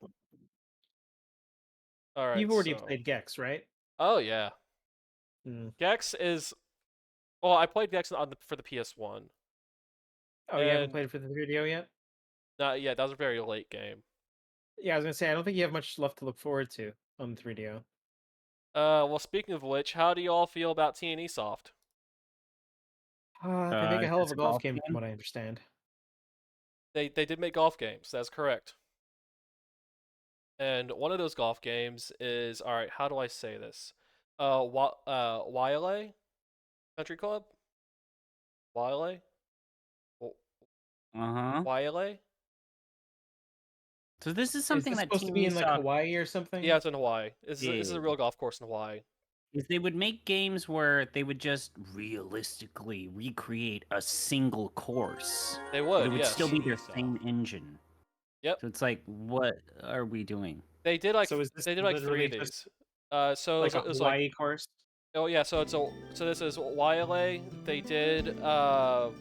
All right. You've already so- played Gex, right? Oh yeah, Mm. Gex is. Well, I played Gex for the PS1. Oh, you haven't And- played it for the video yet? Not yet. That was a very late game. Yeah, I was gonna say I don't think you have much left to look forward to on the 3DO. Well, speaking of which, how do you all feel about TNE Soft? They make a hell of it's a a golf golf game, game? from what I understand. They did make golf games. That's correct. And one of those golf games is, all right. How do I say this? Wailea Country Club. Wailea. Uh-huh. Wailea. So this is Is something this that supposed to be in like Soft- Hawaii or something? Yeah, it's in Hawaii. This is Yeah. a real golf course in Hawaii. is they would make games where they would just realistically recreate a single course. They But would. it would Yes. still be their Soft. same engine. Yep. So it's like, what are we doing? They did like. So is this They did like 3 literally of just these. So like it a was Hawaii course. Oh yeah, so this is Wailea. They did I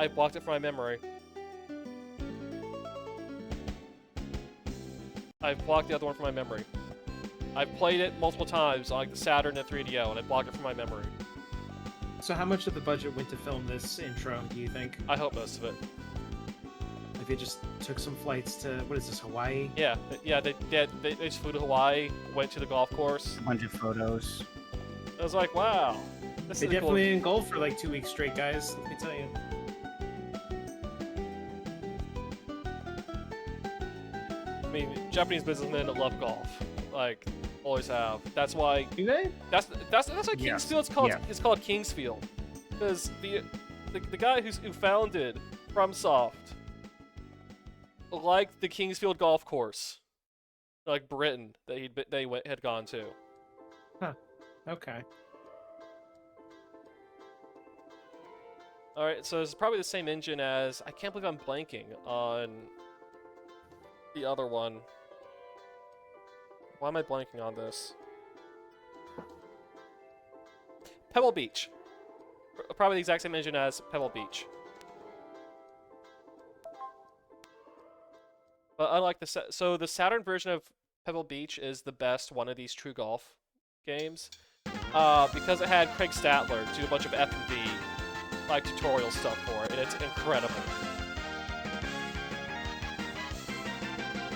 blocked it from my memory. I've blocked the other one from my memory. I've played it multiple times on like the Saturn and 3DO, and I blocked it from my memory. So how much of the budget went to film this intro, do you think? I hope most of it. If they just took some flights to, what is this, Hawaii? Yeah, they just flew to Hawaii, went to the golf course. A bunch of photos. I was like, wow. This They is a cool... definitely didn't golf for like 2 weeks straight, guys. Let me tell you. I mean, Japanese businessmen love golf. Like, always have. That's why. Do they? That's why Yes. Kingsfield's called. Yeah. It's called Kingsfield, because the guy who founded FromSoft liked the Kingsfield golf course, like Britain that had gone to. Okay. All right, so it's probably the same engine as. I can't believe I'm blanking on the other one. Why am I blanking on this? Pebble Beach. Probably the exact same engine as Pebble Beach. But unlike so the Saturn version of Pebble Beach is the best one of these true golf games, because it had Craig Statler do a bunch of F&V like tutorial stuff for it, and it's incredible.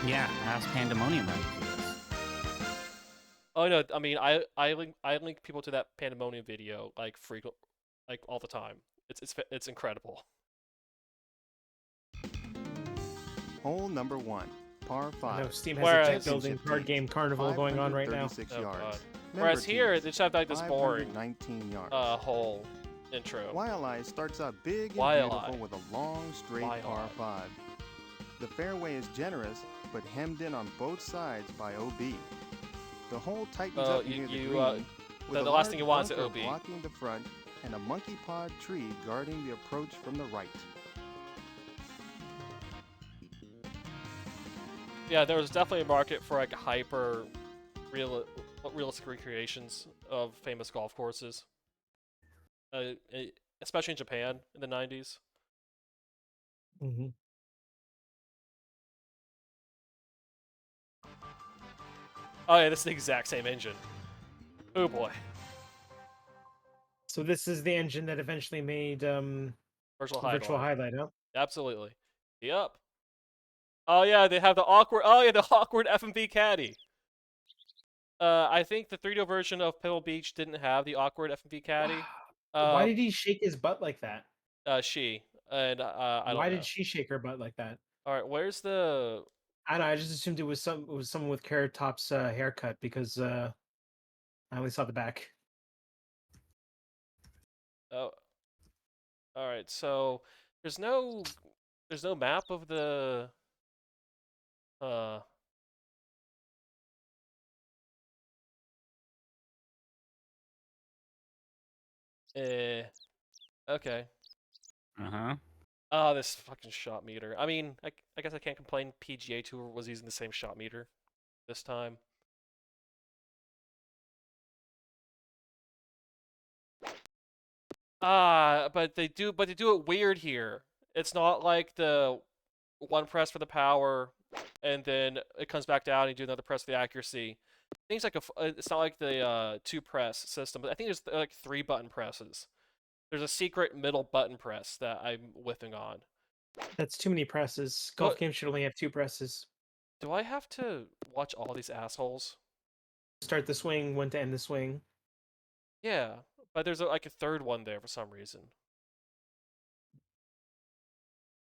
Yeah, ask Pandemonium right for this. Oh no, I mean I link people to that Pandemonium video like like all the time. It's incredible. Hole number 1, par I 5. know Steam has a Whereas- deck building card game carnival going on right now. 536 Oh, yards. God. Number Whereas 2, here they just have like this boring 519 yards. whole intro. Waialae starts out big and Waialae. beautiful with a long, straight par Waialae. 5. The fairway is generous, but hemmed in on both sides by OB. The hole tightens Oh, up near the you, green, with the a last thing you want is large an bunker OB. blocking the front and a monkey pod tree guarding the approach from the right. Yeah, there was definitely a market for like hyper realistic recreations of famous golf courses, especially in Japan in the 90s. Mm-hmm. Oh yeah, this is the exact same engine. Oh boy, So this is the engine that eventually made virtual highlight. Virtual Highlight, huh? Absolutely. Yep. Oh yeah, they have the awkward. Oh yeah, the awkward FMV caddy. I think the 3D version of Pebble Beach didn't have the awkward FMV caddy. Why did he shake his butt like that? She and I don't Why know. did she shake her butt like that? All right, where's the? I don't know. I just assumed it was someone with Carrot Top's haircut because I only saw the back. Oh. All right, so there's no map of the. Okay. Uh-huh. Oh, this fucking shot meter. I mean, I guess I can't complain. PGA Tour was using the same shot meter this time. But they do it weird here. It's not like the one press for the power, and then it comes back down and you do another press for the accuracy. Things like it's not like the 2-press system, but I think there's like 3 button presses. There's a secret middle button press that I'm whiffing on. That's too many presses. Golf What? games should only have 2 presses. Do I have to watch all these assholes? Start the swing, one to end the swing. Yeah, but there's like a 3rd one there for some reason.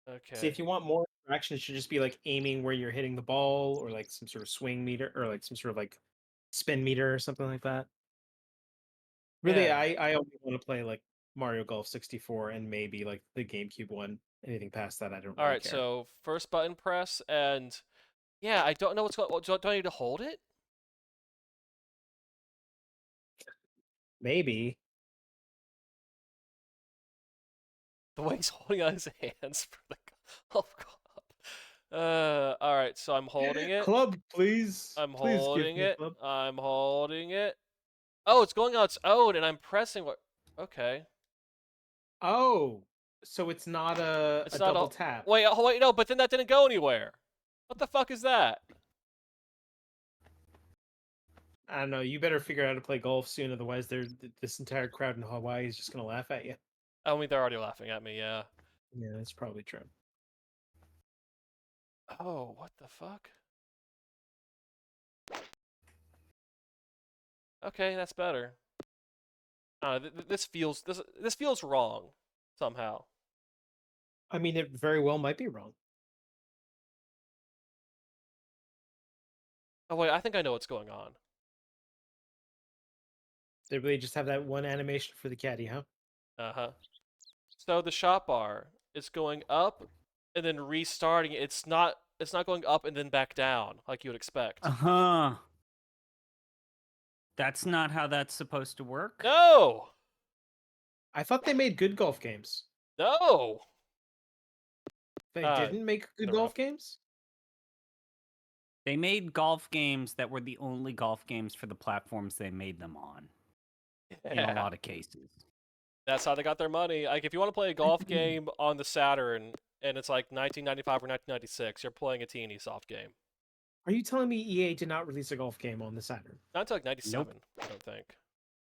Okay. See, if you want more interaction, it should just be like aiming where you're hitting the ball, or like some sort of swing meter, or like some sort of like spin meter or something like that. Really, Yeah. I only want to play like Mario Golf 64 and maybe like the GameCube one. Anything past that, I don't All really right, care. so first button press, and yeah, I don't know what's going. Do I need to hold it? Maybe. The way he's holding out his hands for the golf club. All right, so I'm holding it. Club, please. I'm Please give holding me a it. club. I'm holding it. Oh, it's going on its own, and I'm pressing what? Okay. Oh, so it's not a It's not double a- tap. Wait, oh, wait, no, but then that didn't go anywhere. What the fuck is that? I don't know. You better figure out how to play golf soon, otherwise, this entire crowd in Hawaii is just gonna laugh at you. I mean, they're already laughing at me, yeah. Yeah, that's probably true. Oh, what the fuck? Okay, that's better. This feels wrong somehow. I mean, it very well might be wrong. Oh wait, I think I know what's going on. They really just have that one animation for the caddy, huh? Uh-huh. So the shot bar is going up and then restarting. It's not going up and then back down like you would expect. Uh-huh. That's not how that's supposed to work. No! I thought they made good golf games. No! They Uh, didn't make good never golf games? They made golf games that were the only golf games for the platforms they made them on. In a lot of cases. That's how they got their money. Like, if you want to play a golf game on the Saturn and it's like 1995 or 1996, you're playing a teeny soft game. Are you telling me EA did not release a golf game on the Saturn? Not until like 97, I don't think.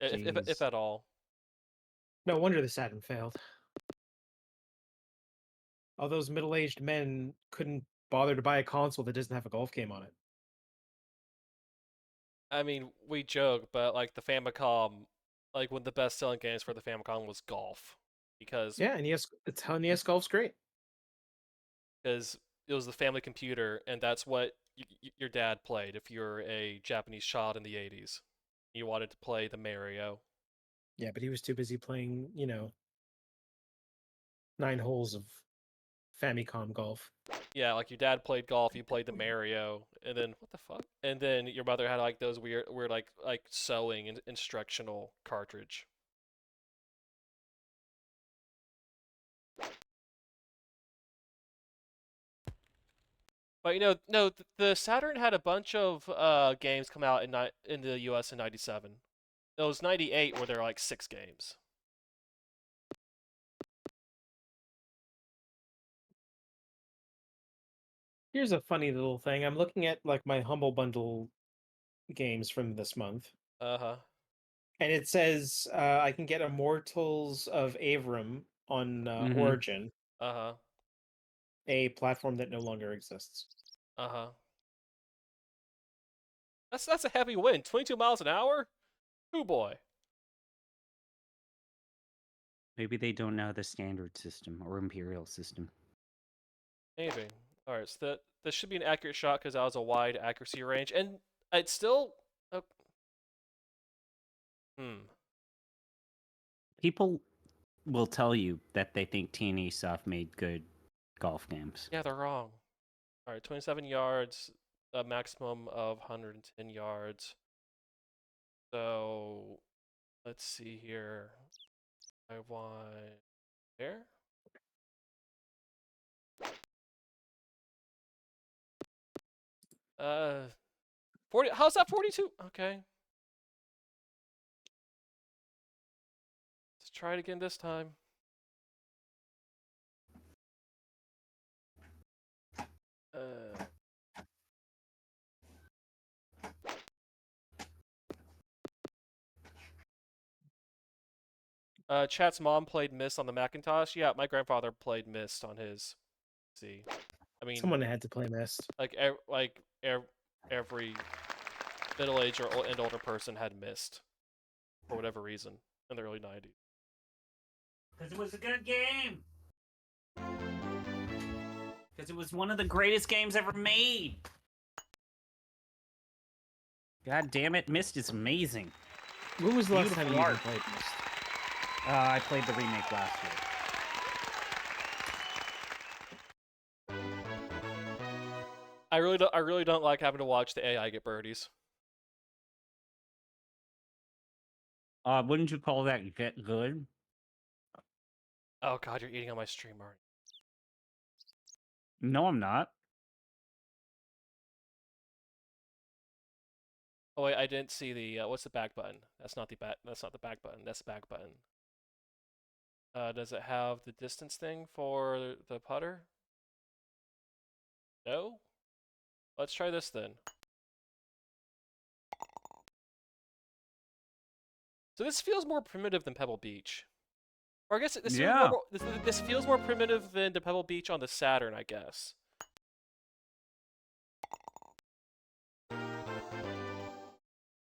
If Jeez. at all. No wonder the Saturn failed. All those middle-aged men couldn't bother to buy a console that doesn't have a golf game on it. I mean, we joke, but like the Famicom, like one of the best-selling games for the Famicom was golf. Because Yeah, and NES Golf's great. Because it was the family computer, and that's what your dad played if you're a Japanese child in the 80s. You wanted to play the Mario. Yeah, but he was too busy playing, 9 holes of Famicom golf. Yeah, like your dad played golf, you played the Mario, and then what the fuck? And then your mother had like those weird like sewing and instructional cartridge. But no, the Saturn had a bunch of games come out in the US in '97. It was '98 where there were like 6 games. Here's a funny little thing. I'm looking at like my Humble Bundle games from this month, Uh-huh. and it says I can get Immortals of Averum on Origin, Uh-huh. a platform that no longer exists. Uh-huh. That's a heavy wind. 22 miles an hour? Oh boy. Maybe they don't know the standard system or imperial system. Maybe. Alright, so this should be an accurate shot because that was a wide accuracy range. And it's still... People will tell you that they think TNE Soft made good golf games. Yeah, they're wrong. Alright, 27 yards, a maximum of 110 yards. So, let's see here. I want... There? Uh... 40... How's that 42? Okay. Let's try it again this time. Chat's mom played Myst on the Macintosh. Yeah, my grandfather played Myst on his. See, I mean, Someone had to play Myst. Every middle-aged and older person had Myst for whatever reason in the early '90s. Because it was a good game. Because it was one of the greatest games ever made. God damn it, Myst is amazing. When was the last time you Beautiful even art. played Myst? I played the remake last year. I really don't like having to watch the AI get birdies. Wouldn't you call that get good? Oh god, you're eating on my stream, Marty. No, I'm not. Oh wait, I didn't see the what's the back button? That's not the back. That's not the back button. That's the back button. Does it have the distance thing for the putter? No? Let's try this then. So this feels more primitive than Pebble Beach. Or I guess this feels Yeah. this feels more primitive than the Pebble Beach on the Saturn, I guess.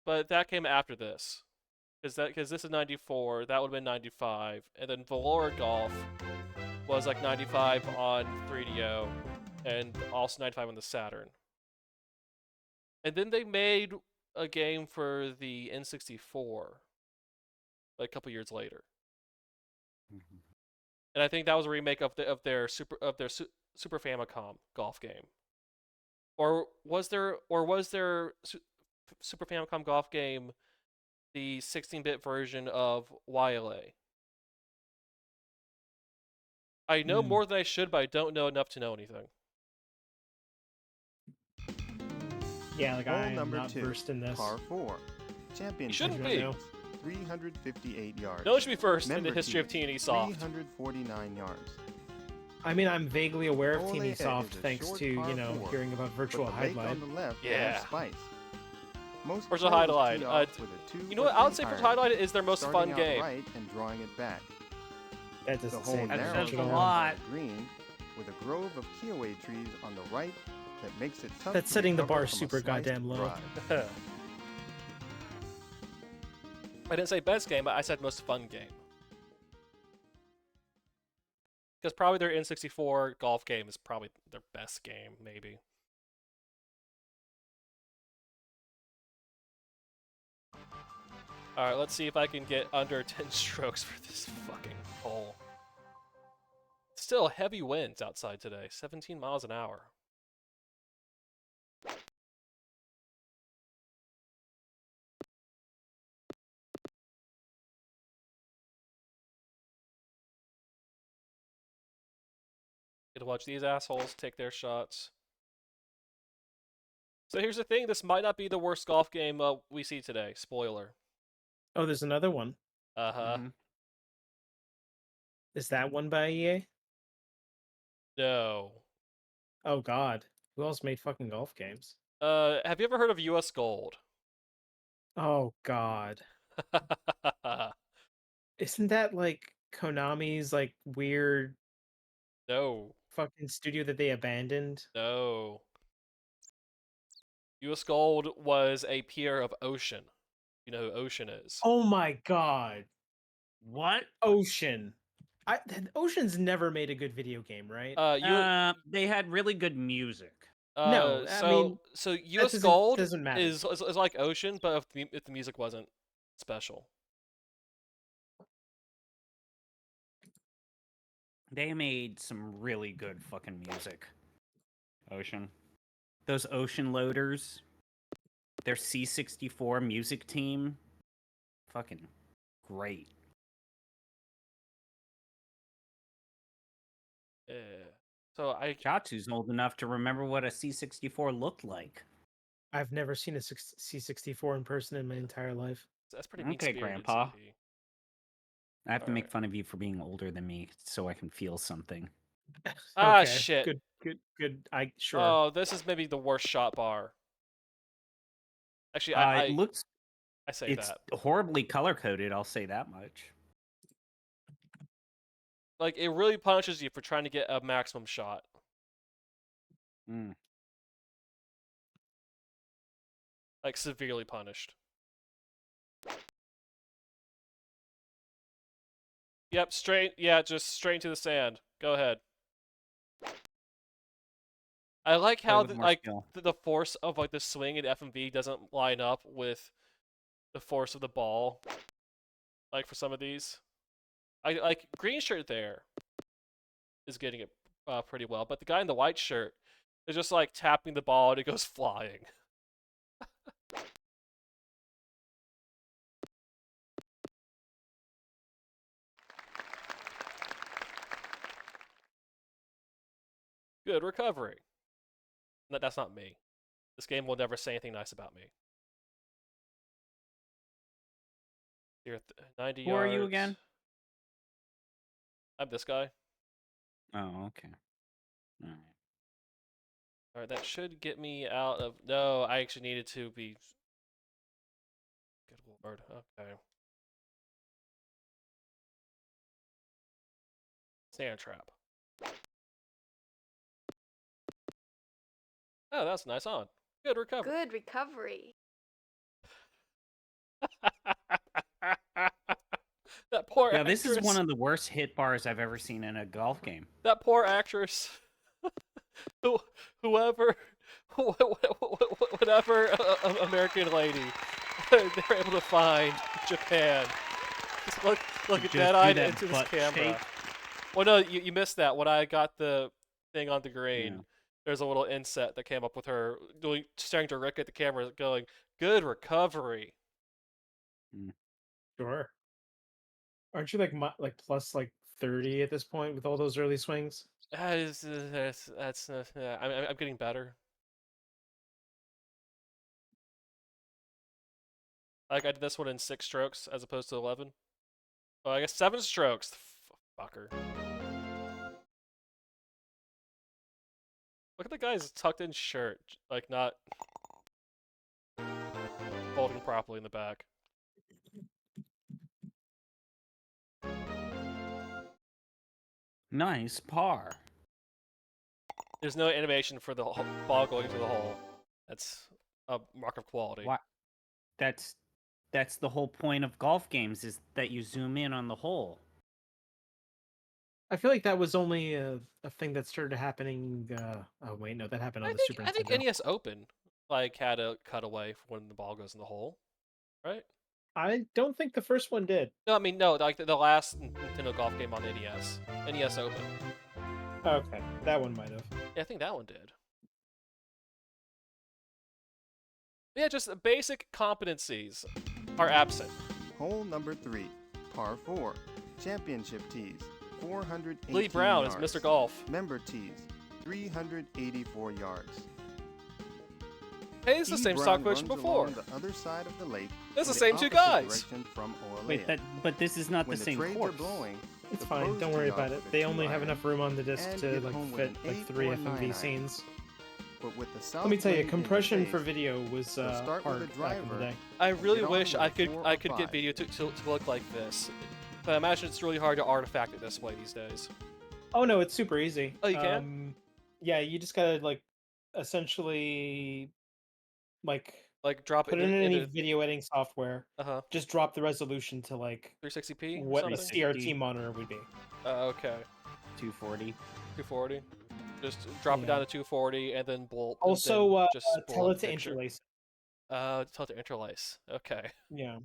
But that came after this. Because this is 94, that would have been 95, and then Valora Golf was like 95 on 3DO, and also 95 on the Saturn. And then they made a game for the N64, like a couple years later. And I think that was a remake of their Super Famicom golf game. Or was their Super Famicom golf game the 16-bit version of YLA? I know more than I should, but I don't know enough to know anything. Yeah, like Hole I am number not 2, versed in this. par 4. Championship shouldn't be. distance, 358 yards. No one should be first in the Member history of team, TNE Soft. 349 yards. I mean, I'm vaguely aware of Hole TNE ahead Soft is a thanks short to, par you know, 4, hearing about But Virtual the lake Highlight. on the left Yeah. has spice. Most Virtual pros Highlight, tee off with a 2 You know or what? I would 3 say Virtual iron, Highlight is their most starting fun out game. right and drawing it back. That The doesn't hole say That narrows says a down much. lot. on the green with a grove of kiwi trees on the right that makes it tough That's to setting the recover bar from a super sliced goddamn low. drive. I didn't say best game, but I said most fun game. Because probably their N64 golf game is probably their best game, maybe. Alright, let's see if I can get under 10 strokes for this fucking hole. Still heavy winds outside today, 17 miles an hour. Get to watch these assholes take their shots. So here's the thing, this might not be the worst golf game we see today. Spoiler. Oh, there's another one. Uh-huh. Is that one by EA? No. Oh God, who else made fucking golf games? Have you ever heard of US Gold? Oh God, isn't that like Konami's like weird No. fucking studio that they abandoned? No. US Gold was a peer of Ocean. You know who Ocean is? Oh my God, What? Ocean. Ocean's never made a good video game, right? They had really good music. No, I mean, so US doesn't- Gold doesn't matter. is like Ocean, but if the music wasn't special. They made some really good fucking music. Ocean. Those Ocean Loaders. Their C64 music team. Fucking great. Yeah. So Chatsu's old enough to remember what a C64 looked like. I've never seen a C64 in person in my entire life. that's pretty Okay, mean-spirited, Grandpa. CD. I have to make Alright. fun of you for being older than me so I can feel something. Ah, Okay, shit. Good. Sure. Oh, this is maybe the worst shot bar. Actually, It looks I say it's that. horribly color coded, I'll say that much. Like, it really punishes you for trying to get a maximum shot. Mm. Like, severely punished. Yep, just straight into the sand. Go ahead. I like Play how with more skill. the force of like the swing in FMV doesn't line up with the force of the ball. Like for some of these, I like green shirt there is getting it pretty well, but the guy in the white shirt is just like tapping the ball and it goes flying. Good recovery. That's not me. This game will never say anything nice about me. You're at 90 Who yards. are you again? I'm this guy. Oh, okay. All right. Alright, that should get me out of... No, I actually needed to be... Good lord, okay. Sand trap. Oh, that's nice on. Good recovery. Good recovery. That poor Yeah, actress. this is one of the worst hit bars I've ever seen in a golf game. That poor actress. Whoever, whatever American lady they were able to find Japan. Just look at Just do dead-eyed that into this butt camera. shape. Well, no, you missed that. When I got the thing on the green, Yeah. there's a little inset that came up with her staring directly at the camera, going, "Good recovery." Sure. Aren't you like plus like 30 at this point with all those early swings? That's yeah, I'm getting better. Like I did this one in 6 strokes as opposed to 11. Oh, I guess 7 strokes. Fucker. Look at the guy's tucked in shirt, like not folding properly in the back. Nice par. There's no animation for the ball going into the hole. That's a mark of quality. Why? That's the whole point of golf games, is that you zoom in on the hole. I feel like that was only a thing that started happening. Oh wait, no, that happened on the Super I think Nintendo. NES Open like had a cutaway for when the ball goes in the hole, right? I don't think the first one did. No, I mean no, like the last Nintendo golf game on NES, NES Open. Okay, that one might have. Yeah, I think that one did. Yeah, just the basic competencies are absent. Hole number 3, par 4. Championship tees, 418 Lee Brown yards. is Mr. Golf. Member tees, 384 yards. Hey, it's the E. same Brown stock question runs before. along the other side of the lake. That's the in same two opposite guys. direction From Wait, Orlea. but this is not When the same trades course. are blowing, It's the fine. pros Don't tee worry off about with it. a They 2 only have iron enough room on the disc and to get like home with fit an like 3 8 or FMV 9 iron. scenes. But with the south Let me tell you, wind in your compression face, for video was so start with hard a back in the driver. day. I really Get on wish with I a could 4 I or could 5. get video to look like this, but I imagine it's really hard to artifact it this way these days. Oh no, it's super easy. Oh, you can? Yeah, you just gotta like essentially like Like drop put it it in any into video editing software. uh-huh Just drop the resolution to like 360p or what a something. 360. CRT monitor would be. Okay, 240. 240. Just drop it Yeah. down to 240 and then bolt. Also, then just tell pull it to picture. interlace. Tell it to interlace. Okay. Yeah.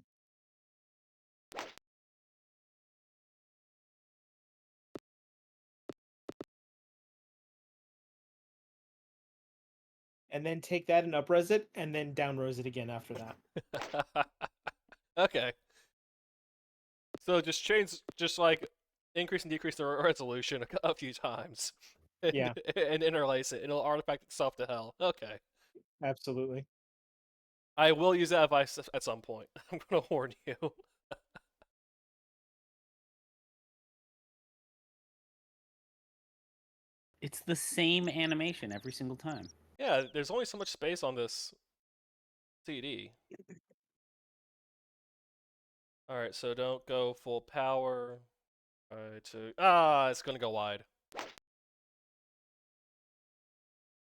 And then take that and upres it, and then downres it again after that. Okay. So just change, just like increase and decrease the resolution a few times. And, Yeah. and interlace it. It'll artifact itself to hell. Okay. Absolutely. I will use that advice at some point. I'm gonna warn you. It's the same animation every single time. Yeah, there's only so much space on this CD. Alright, so don't go full power. Alright, it's gonna go wide.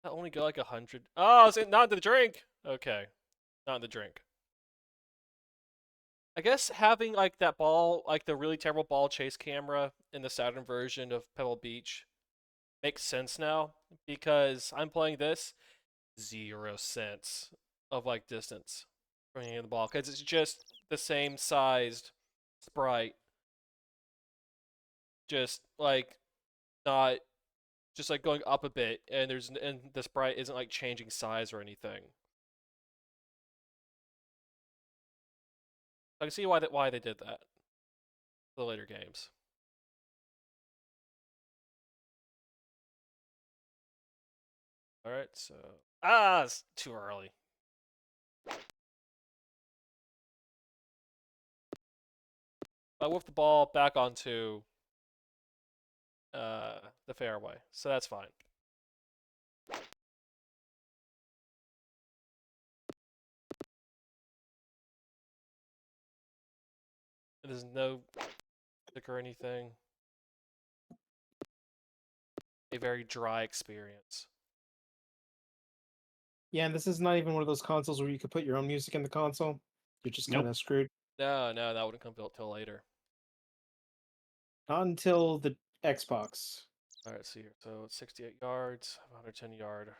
That only go like 100. Oh, it's not the drink! Okay. Not the drink. I guess having like that ball, like the really terrible ball chase camera in the Saturn version of Pebble Beach makes sense now, because I'm playing this 0 sense of like distance bringing in the ball, because it's just the same sized sprite, just like not just like going up a bit, and the sprite isn't like changing size or anything. I can see why they did that for the later games. All right, so it's too early. I whipped the ball back onto the fairway, so that's fine. There's no stick or anything. a very dry experience. Yeah, and this is not even one of those consoles where you could put your own music in the console. You're just Nope. kind of screwed. No, that wouldn't come built till later. Not until the Xbox. All right, let's see here. So it's 68 yards, 110 yard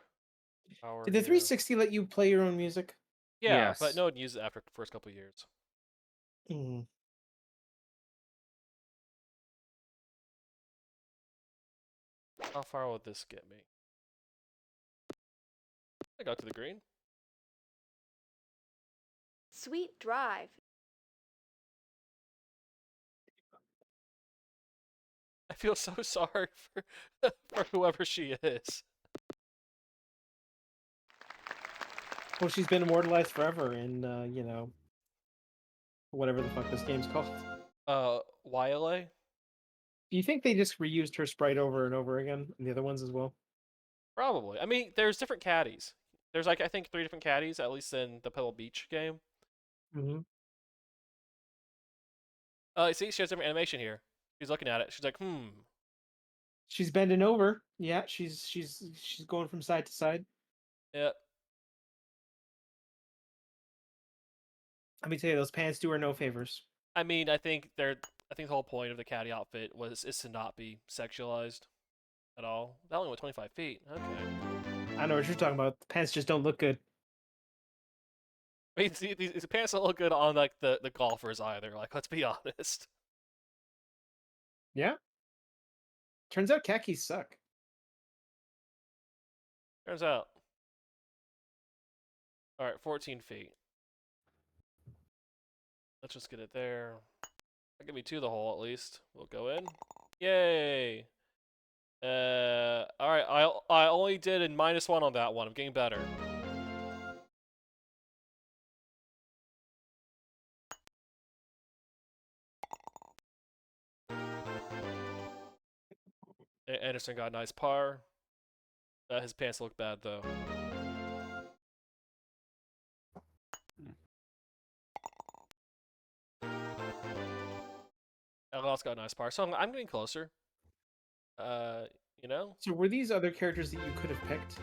power. Did the here. 360 let you play your own music? Yeah, but Yes. no one uses it after the first couple of years. Mm. How far will this get me? I got to the green. Sweet drive. I feel so sorry for for whoever she is. Well, she's been immortalized forever in, you know, whatever the fuck this game's called. YLA? Do you think they just reused her sprite over and over again, and the other ones as well? Probably. I mean, there's different caddies. There's like I think 3 different caddies, at least in the Pebble Beach game. Mm-hmm. See, she has different animation here. She's looking at it. She's like, She's bending over. Yeah, she's going from side to side. Yep. Let me tell you, those pants do her no favors. I mean, I think the whole point of the caddy outfit is to not be sexualized at all. That only went 25 feet. Okay. I know what you're talking about. The pants just don't look good. I mean, these pants don't look good on like the golfers either. Like, let's be honest. Yeah. Turns out khakis suck. Turns out. All right, 14 feet. Let's just get it there. That'll get me to the hole at least. We'll go in. Yay! All right. I only did a -1 on that one. I'm getting better. Anderson got a nice par. His pants look bad though. Ellis got a nice par, so I'm getting closer. You know. So were these other characters that you could have picked?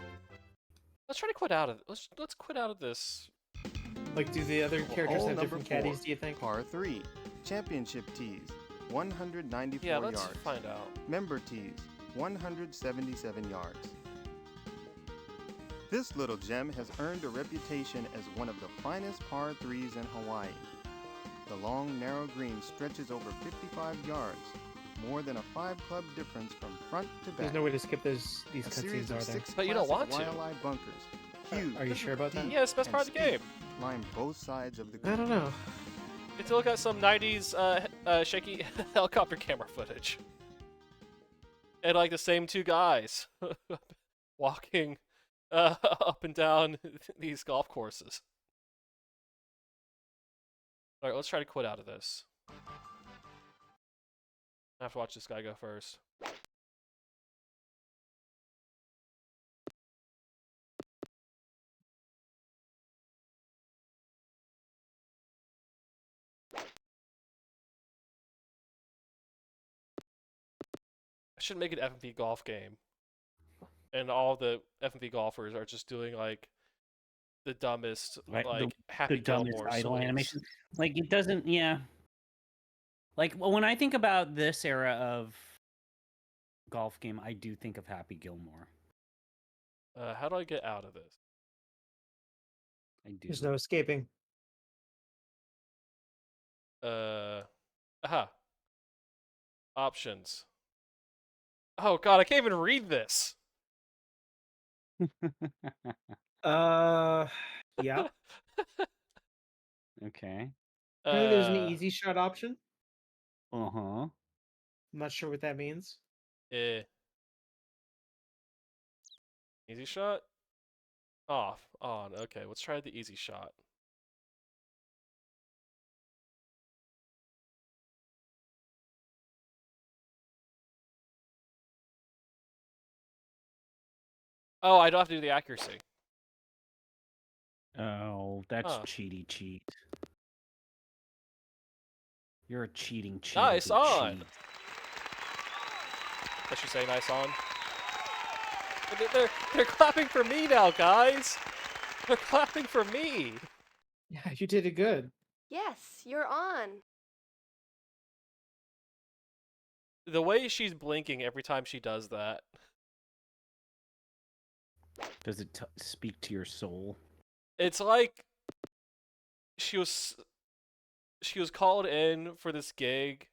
Let's try to quit out of it. Let's quit out of this. Like, do the other characters Hole have number different 4, caddies? Do you think? Par 3. Championship tees, 194 Yeah, let's yards. find out. Member tees, 177 yards. This little gem has earned a reputation as one of the finest par 3s in Hawaii. The long, narrow green stretches over 55 yards, more than a 5-club difference from front to back. There's no way to skip these A series cutscenes, of are there? 6 But you don't classic want to. Waialae bunkers, huge, Are you sure about that? deep, Yeah, it's the best and part of the game. steep, line both sides of the green. I don't know. Get to look at some 90s shaky helicopter camera footage. And like the same 2 guys walking up and down these golf courses. Alright, let's try to quit out of this. I have to watch this guy go first. I should make an FMV golf game. And all the FMV golfers are just doing like the dumbest, Like, like the Happy dumbest Gilmore idle swings. animation. Like it doesn't, yeah. Like well, when I think about this era of golf game, I do think of Happy Gilmore. How do I get out of this? I do. There's no escaping. Aha. Options. Oh god, I can't even read this. Yeah. Okay. Apparently there's an easy shot option. Uh-huh. I'm not sure what that means. Easy shot? Off. On. Okay, let's try the easy shot. Oh, I don't have to do the accuracy. Oh, that's Huh. cheaty cheat. You're a cheating cheat. Nice on. I should say nice on. They're clapping for me now, guys. They're clapping for me. Yeah, you did it good. Yes, you're on. The way she's blinking every time she does that. Does it speak to your soul? It's like she was called in for this gig.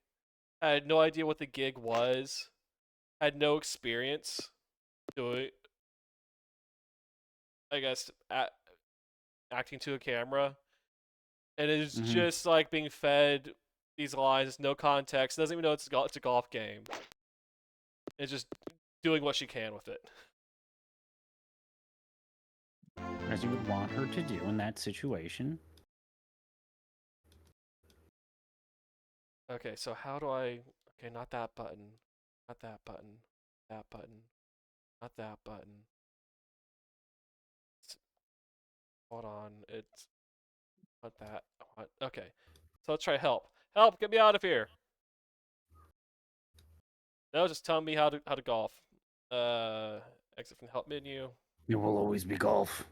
I had no idea what the gig was. Had no experience doing, I guess, acting to a camera, and it's just like being fed these lines, no context. Doesn't even know it's a golf game. It's just doing what she can with it. As you would want her to do in that situation. Okay, so how do I... Okay, not that button. Not that button. That button. Not that button. Hold on, it's... Not that. What? Okay, so let's try help. Help! Get me out of here! No, just tell me how to golf. Exit from the help menu. It will always be golf.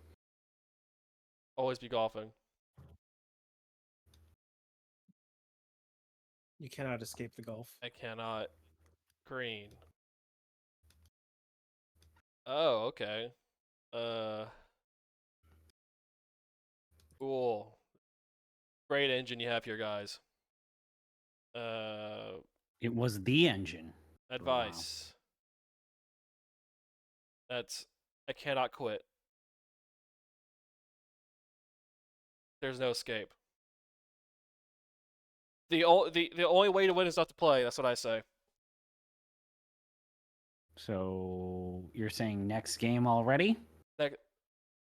Always be golfing. You cannot escape the golf. I cannot. Green. Oh, okay. Cool. Great engine you have here, guys. It was the engine. Advice. That's... I cannot quit. There's no escape. The only way to win is not to play. That's what I say. So you're saying next game already?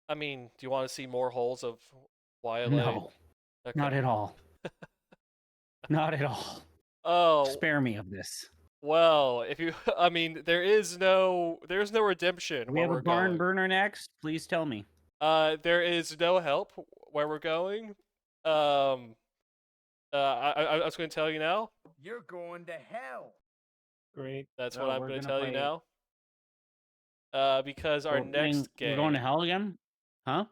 I mean, do you want to see more holes of YLA? No, Okay. not at all. Not at all. Oh, Spare me of this. well, if you, I mean, there's no redemption. We where have a we're barn going. burner next. Please tell me. There is no help where we're going. I was going to tell you now. You're going to hell. Great. That's No, what I'm we're going to gonna tell you play- now. Because our Well, next game. We're going to hell again? Huh?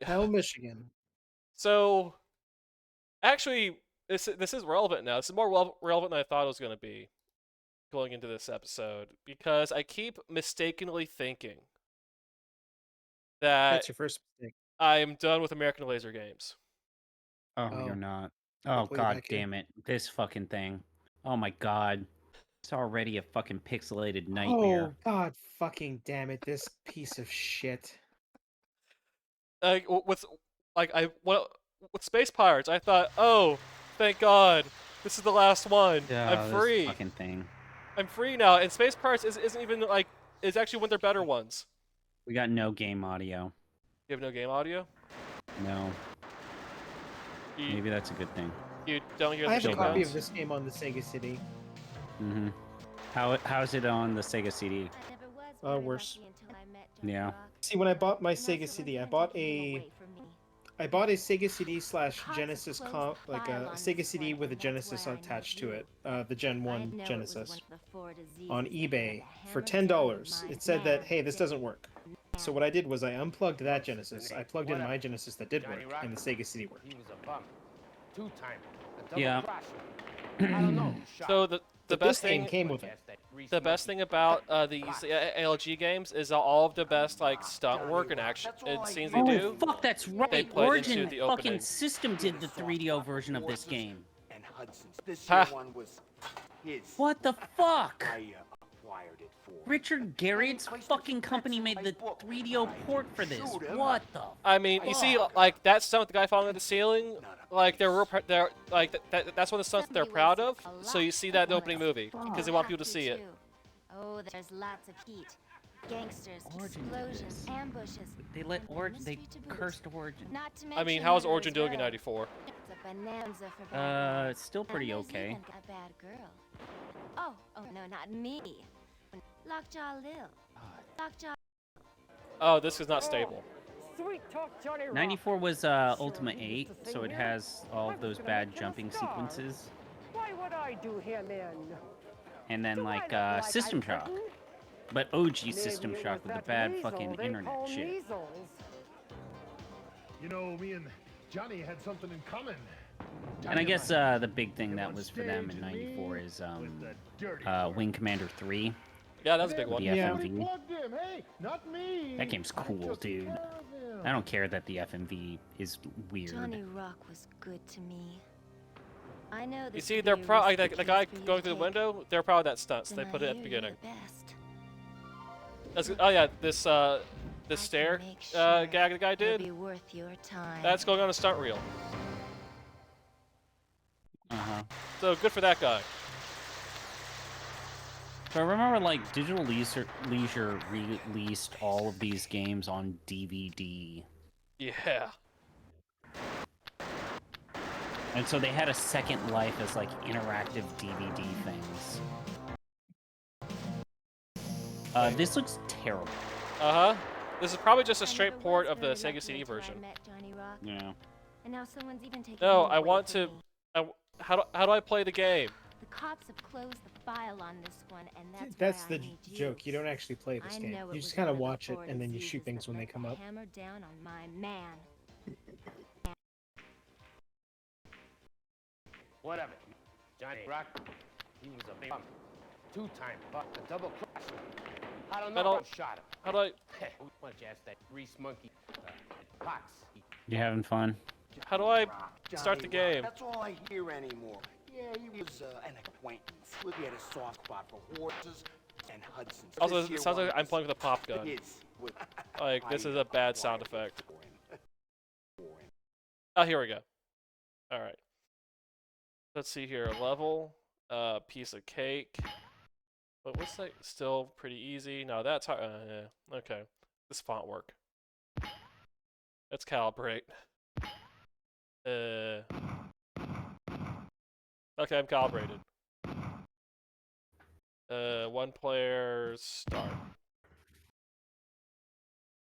Hell, Michigan. So, actually, this is relevant now. This is more relevant than I thought it was going to be going into this episode, because I keep mistakenly thinking that That's your first mistake. I am done with American Laser games. Oh, Oh. you're not. I'll Oh, play you god back in. damn it. This fucking thing. Oh my god. It's already a fucking pixelated nightmare. Oh, god fucking damn it. This piece of shit. With Space Pirates, I thought, oh, thank God, this is the last one. I'm This free. fucking thing. I'm free now, and Space Pirates isn't even like is actually one of their better ones. We got no game audio. You have no game audio. No. Maybe that's a good thing. You don't hear I the have a shake copy notes? of this game on the Sega CD. Mm-hmm. How's it on the Sega CD? Worse. Yeah. See, when I bought my Sega CD, I bought a Sega CD / Genesis like a Sega CD with a Genesis attached to it, the Gen 1 Genesis, on eBay for $10. It said that, hey, this doesn't work. So what I did was I unplugged that Genesis, I plugged in my Genesis that did work, and the Sega CD worked. He was a bum. Two-timer. A double Yeah. crosser. I don't know. So the But best this game thing came with it. the best thing about these ALG games is all of the best like stunt work and action scenes they Oh, do. fuck, that's right. They put Origin into the fucking opening. System did the 3DO version of this game. And Hudson's. This Ha. year one was his. What the fuck? I acquired it for. Richard Garriott's fucking company made the 3DO port for this. What the? I mean, you see, like that stunt with the guy falling at the ceiling, like they're like that's one of the stunts that they're proud of. So you see that in the opening movie because they want people to see it. Oh, there's lots of heat. Gangsters, Origin did explosions, this. ambushes. They let Origin. They Mystery to boot. cursed Origin. Not to I mention mean, how is murder Origin as doing in well. '94? It's a bonanza for bad It's still pretty and there's okay. even a bad girl. Oh no, not me. Lockjaw Lil. Lockjaw. Oh, this is not stable. Sweet talk, Johnny Rock. 94 was Sure Ultima you 8, used to so sing it here. has all I of was those gonna bad make you a jumping star. sequences, Why would I do him in? and then Do I like look like System I'm Shock. hurting? But OG System Shock with the bad fucking internet shit. You know, me and Johnny had something in common. And I guess the big thing that was for them in '94 is Wing Commander 3. Yeah, that was a big one. The Yeah. FMV. Hey, not me. That game's cool, dude. I don't care that the FMV is weird. Johnny Rock was good to me. I know You see, they're probably like the guy going through the window. They're probably that stunts. They put it at the beginning. Oh yeah, this stair gag the guy did. That's going on a stunt reel. So good for that guy. So I remember like Digital Leisure released all of these games on DVD. Yeah. And so they had a second life as like interactive DVD things. This looks terrible. This is probably just a straight port of the Sega CD version. Yeah. And now someone's even taking No, him I away want from to. me. How do I play the game? The cops have closed the file on this one, and That's why the I need joke. You don't actually play this I game. know You it just was kind of one watch the it and then you shoot diseases things when that they let come the up. hammer down on my man. Whatever. Johnny Rock, he was a big bum. Two-time buck, a double cross. I don't know who shot him. How do I? Why don't you ask that grease monkey, Potts? You having fun? How do I start the game? That's all I hear anymore. Yeah, he was an acquaintance. He had a soft spot for horses and Hudson's. Also, it sounds like I'm playing with a pop gun. Like this is a bad sound effect. Oh, here we go. All right. Let's see here. Level, piece of cake. But what's that? Still pretty easy. No, that's hard. Yeah. Okay. This font work. Let's calibrate. Okay, I'm calibrated. One player start.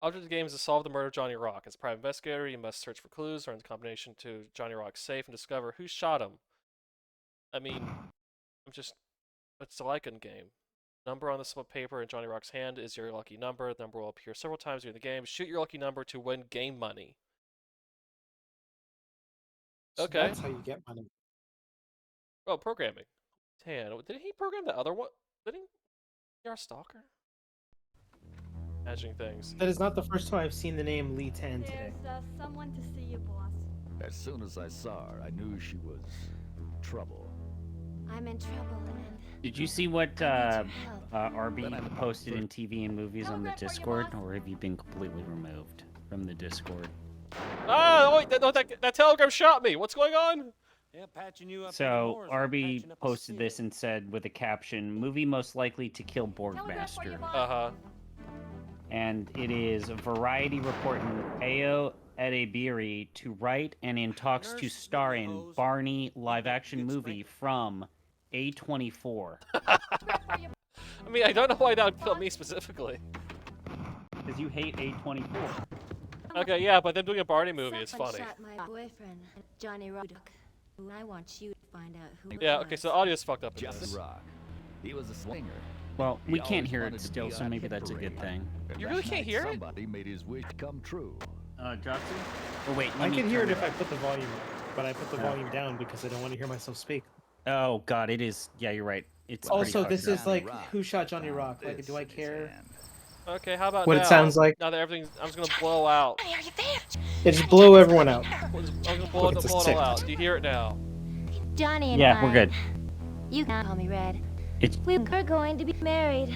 Object of the game is to solve the murder of Johnny Rock. As a private investigator, you must search for clues, learn the combination to Johnny Rock's safe, and discover who shot him. I mean, it's a Lycan game. Number on the slip of paper in Johnny Rock's hand is your lucky number. The number will appear several times during the game. Shoot your lucky number to win game money. So Okay. that's how you get money. Oh, programming. Tan. Did he program the other one? Did he? You're a stalker? Imagining things. That is not the first time I've seen the name Lee Tan today. There's someone to see you, boss. As soon as I saw her, I knew she was trouble. I'm in trouble, and Did you see what RB posted in TV and movies on the Discord, or have you been completely removed from the Discord? Ah, wait, that telegram shot me. What's going on? Yeah, patching you up. So RB posted this and said with a caption, "Movie most likely to kill Borgmaster." And it is a Variety reporting Ayo Edebiri to write and in talks to star in Barney live-action movie from A24. I mean, I don't know why that would kill me specifically. Because you hate A24. Okay, yeah, but them doing a Barney movie is someone funny. shot my boyfriend, Johnny Rock. I want you to find out who. Yeah, it okay, was. so the audio's fucked up in Johnny this. Rock. He was a swinger. Well, He we can't always hear wanted it to still, be so on maybe hit that's a parade. good thing. And You that really can't night, hear it? Somebody made his wish come true. Dropsy? Oh wait, I can hear it if I put the volume up, but I put the volume down because I don't want to hear myself speak. Oh god, it is. Yeah, you're right. It's Also, pretty this fucking is loud. like Who Shot Johnny Rock? Like, do I care? Okay, how about What now? it sounds like? Now that everything's, I'm just gonna blow out. Yeah, just blow everyone out. I'm gonna blow, Look, it it's a all tick. out. Do you hear it now? Johnny and Yeah, I. we're good. You can call me Red. It's We were going to be married.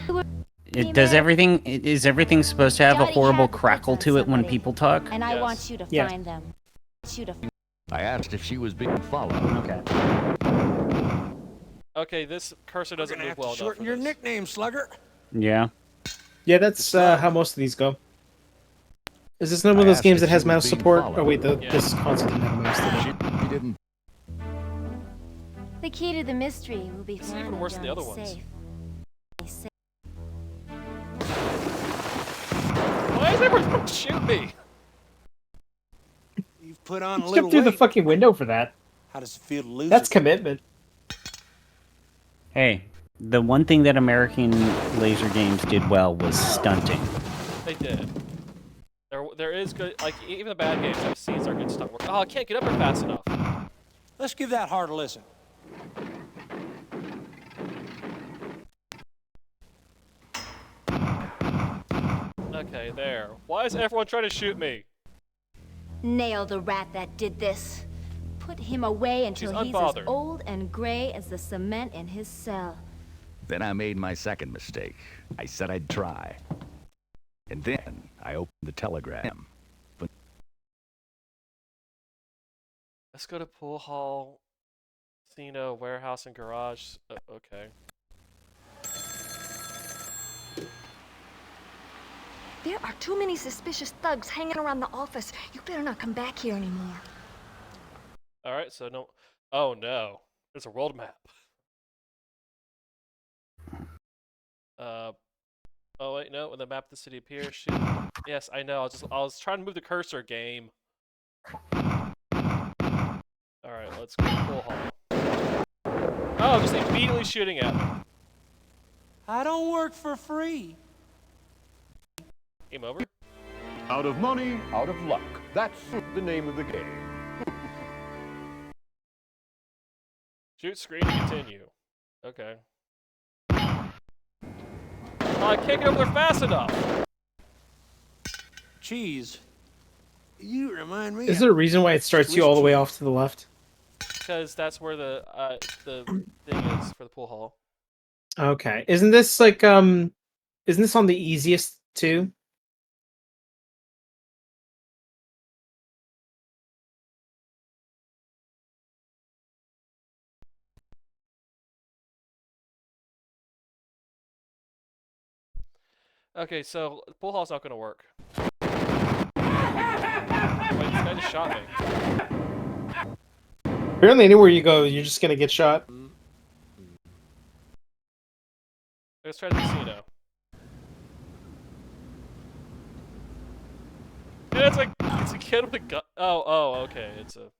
Is everything supposed to have a Johnny horrible had crackle put to it when somebody, people talk? And I want you to Yeah. find them. I want you to. I asked if she was being followed. Okay. Okay, this cursor doesn't move well enough. Shorten your nickname, Slugger. Yeah. Yeah, that's how most of these go. Is this one of those asked games if that she has was mouse being support? followed. Oh wait, Yeah. this console didn't have a mouse, did it? She didn't. The key to the mystery will be This is found even in worse than the other Johnny's ones. safe. Why is everyone trying to shoot me? You've put on a Jump little through the weight. fucking window for that. How does it feel to lose That's it? commitment. Hey, The one thing that American laser games did well was stunting. They did. There is good, like, even the bad games I've seen are good stuff. Oh, I can't get up there fast enough. Let's give that hard a listen. Okay, there. Why is everyone trying to shoot me? Nail the rat that did this. Put him away until he's as unbothered. old and gray as the cement in his cell. Then I made my second mistake. I said I'd try. And then I opened the telegram. But Let's go to pool hall, casino, warehouse, and garage. Okay. There are too many suspicious thugs hanging around the office. You better not come back here anymore. All right. So no. Oh no. There's a world map. Oh wait, no. When the map of the city appears, shoot. Yes, I know. I was trying to move the cursor. Game. All right. Let's go to pool hall. Oh, just immediately shooting at me. I don't work for free. Game over. Out of money, out of luck. That's the name of the game. Shoot screen to continue. Okay. Oh, I can't get over there fast enough. Cheese. You remind me. Is there a reason why it starts you all the way off to the left? Because that's where the thing is for the pool hall. Okay. Isn't this like isn't this on the easiest too? Okay, so the pool hall's not gonna work. Wait, this guy just shot me. Apparently anywhere you go, you're just gonna get shot. Let's try the casino. And it's a kid with a gun. Oh, okay. It's a.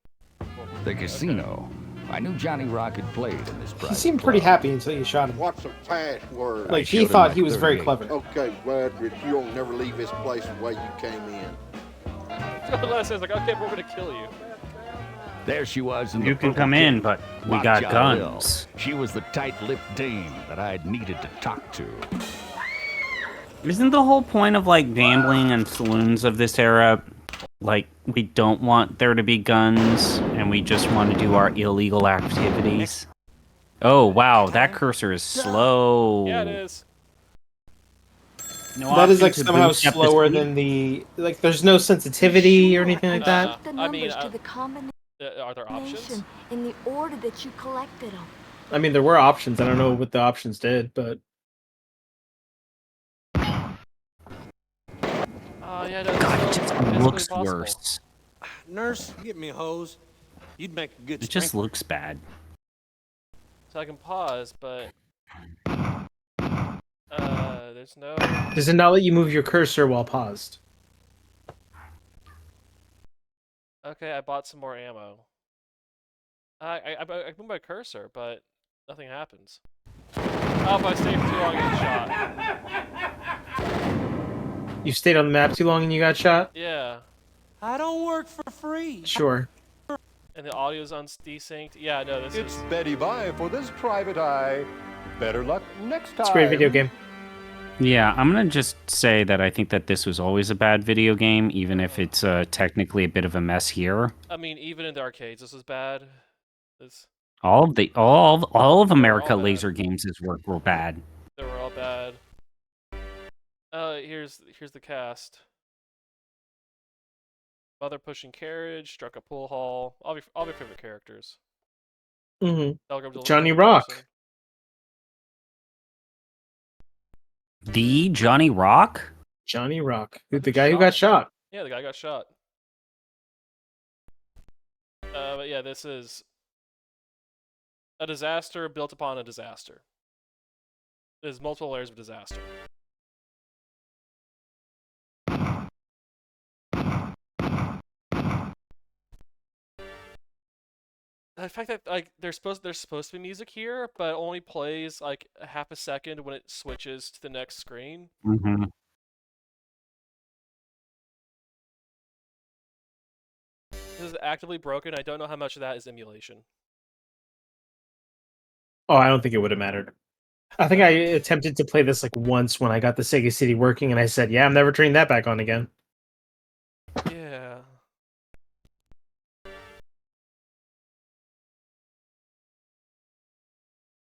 the casino. I knew Johnny Rock had played in this He private seemed pretty club. happy until you shot him. What's a password? Like, showed he him thought my he was very 38. clever. Okay, Ladridge, you don't never leave this place the way you came in. Les says like, okay, we're gonna kill you. There she was in You the can purple come in, kit. but we Watch got out, Will. guns. She was the tight-lipped dame that I had needed to talk to. Isn't the whole point of like gambling and saloons of this era, like we don't want there to be guns and we just want to do our illegal activities? Oh wow, that cursor is slow. Yeah, it is. No That is option like to somehow boost up the slower speed? than the like. There's no sensitivity or anything like that. The I numbers mean, to the combination are there options? in the order that you collected them. I mean, there were options. I don't know what the options did, but Oh yeah, no, God, it it's just still physically looks possible. worse. Nurse, get me a hose. You'd make a good It just sprinkler. looks bad. So I can pause, but there's no. does it not let you move your cursor while paused? Okay, I bought some more ammo. I moved my cursor, but nothing happens. Oh, if I stay for too long, I get shot. You stayed on the map too long and you got shot? Yeah, I don't work for free. Sure. and the audio's desynced. Yeah, no, this It's is. Betty Bye for this private eye. Better luck next time. It's a great video game. Yeah, I'm gonna just say that I think that this was always a bad video game, even if it's technically a bit of a mess here. I mean, even in the arcades, this was bad. This. All of America laser games were bad. They were all bad. Here's the cast. Mother pushing carriage, struck a pool hall. All your favorite characters. Mm-hmm. Johnny Rock. Person. The Johnny Rock? Johnny Rock. The guy who got shot. Yeah, the guy got shot. But yeah, this is a disaster built upon a disaster. There's multiple layers of disaster. the fact that like there's supposed to be music here, but it only plays like a half a second when it switches to the next screen. Mm-hmm. This is actively broken. I don't know how much of that is emulation. Oh, I don't think it would have mattered. I think I attempted to play this like once when I got the Sega CD working, and I said, "Yeah, I'm never turning that back on again." Yeah.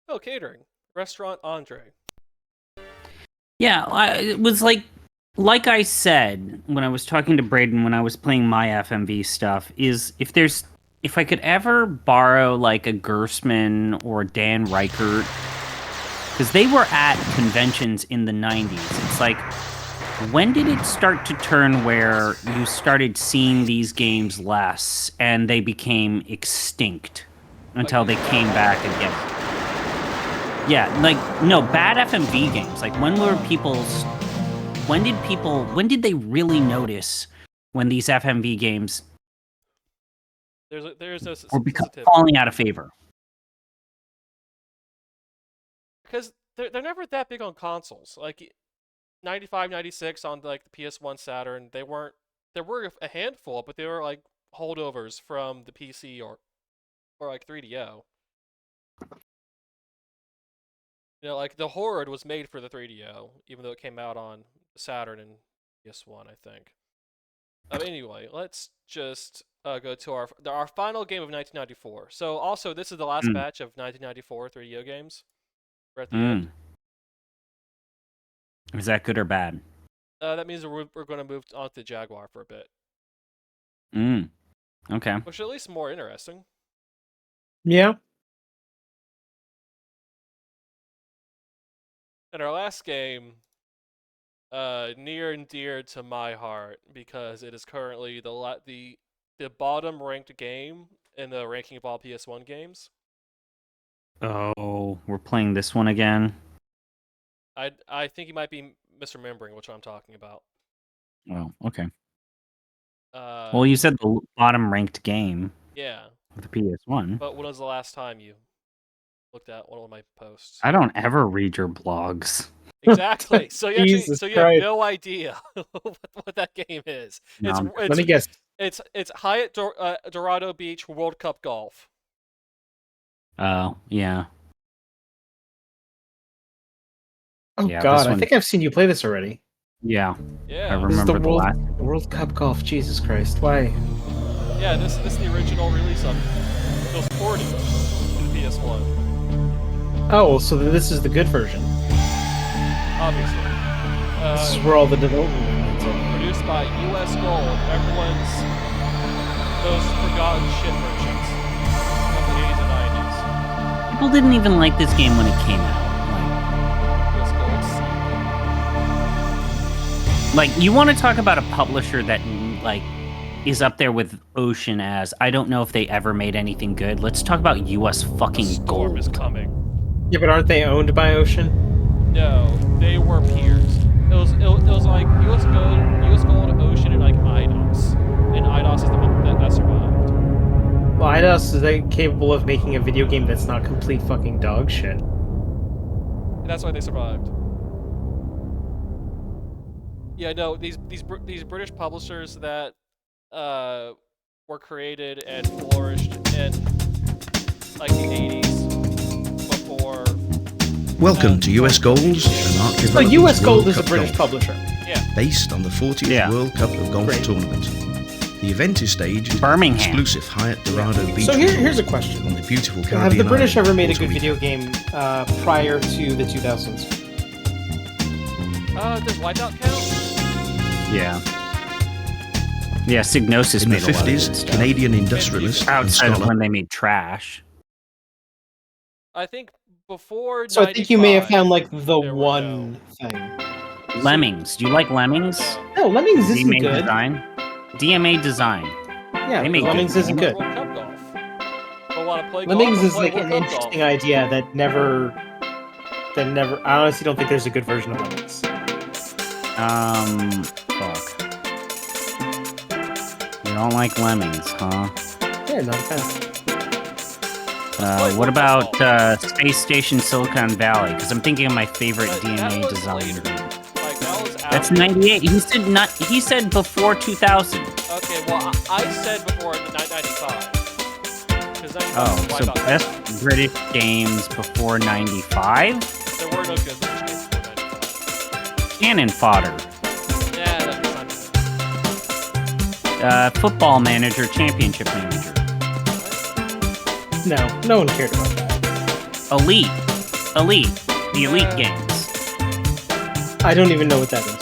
Oh, catering. Restaurant Andre. Yeah, it was like I said when I was talking to Braden when I was playing my FMV stuff, is if I could ever borrow like a Gersman or Dan Reichert, because they were at conventions in the 90s. It's like, when did it start to turn where you started seeing these games less and they became extinct until they came back again? Yeah, like, no, bad FMV games. Like, when did they really notice when these FMV games There's no were sensitivity. falling out of favor? Because they're never that big on consoles. Like 95, 96 on like the PS1 Saturn, there were a handful, but they were like holdovers from the PC or like 3DO. You know, like the Horde was made for the 3DO, even though it came out on Saturn and PS1, I think. Anyway, let's just go to our final game of 1994. So also, this is the last batch of 1994 3DO games. We're at the end. Is that good or bad? That means we're going to move on to the Jaguar for a bit. Okay. Which is at least more interesting. Yeah. And our last game, near and dear to my heart, because it is currently the bottom ranked game in the ranking of all PS1 games. Oh, we're playing this one again. I think you might be misremembering which one I'm talking about. Oh, okay. Well, you said the bottom ranked game. Yeah. With the PS1. But when was the last time you looked at one of my posts? I don't ever read your blogs. Exactly. So you Christ. have no idea what that game is. No. Let me guess. It's Hyatt Dorado Beach World Cup Golf. Oh, yeah. Oh Yeah, God, this I one- think I've seen you play this already. Yeah. Yeah. I This is the remember the last. World Cup golf. Jesus Christ, why? Yeah, this is the original release of it. It was ported to the PS1. Oh, well, so this is the good version. Obviously. This is where all the development went into. Produced by US Gold, everyone's those forgotten shit merchants of the 80s and 90s. People didn't even like this game when it came out. US Gold. Like, you want to talk about a publisher that, like, is up there with Ocean as, I don't know if they ever made anything good. Let's talk about US fucking Storm Gold. is coming. Yeah, but aren't they owned by Ocean? No, they were peers. It was like US Gold, Ocean, and like IDOS. And IDOS is the one that survived. Well, IDOS is like capable of making a video game that's not complete fucking dog shit. And that's why they survived. Yeah, no, these British publishers that were created and flourished in like the 80s before. Welcome to US Gold's an Arc So Developments US Gold World is a Cup British Golf, publisher. Yeah. based on the 40th World Cup of Golf Great. tournament. The event is staged at Birmingham. exclusive Hyatt Dorado Beach So Resort here's a question. on the beautiful Caribbean Have the British island ever made a of good Puerto video game prior to the 2000s? Does Wipeout count? Yeah. Yeah, Psygnosis In the made a lot of 50s, good stuff. Canadian industrialist and Outside of scholar when they made trash. I think before. So I think you may have 95, found like the there were one thing. Lemmings. Do you like Lemmings? No, Lemmings isn't DMA good. Design? DMA Design. Yeah, They made Lemmings good isn't games. good. World Cup golf. But want to play Lemmings golf? is like an interesting idea that never. I honestly don't think there's a good version of Lemmings. Fuck. You don't like Lemmings, huh? Yeah, not a fan. What about Space Station Silicon Valley? Because I'm thinking of my favorite DNA designer. Like that was That's 98. He said not. He said before 2000. Okay, well I said before 1995. Oh, so best British games before 95? There were no good British games before 95. Cannon fodder. Yeah, that's not Football Manager, Championship Manager. No one cared about that. Elite, the Elite games. I don't even know what that is.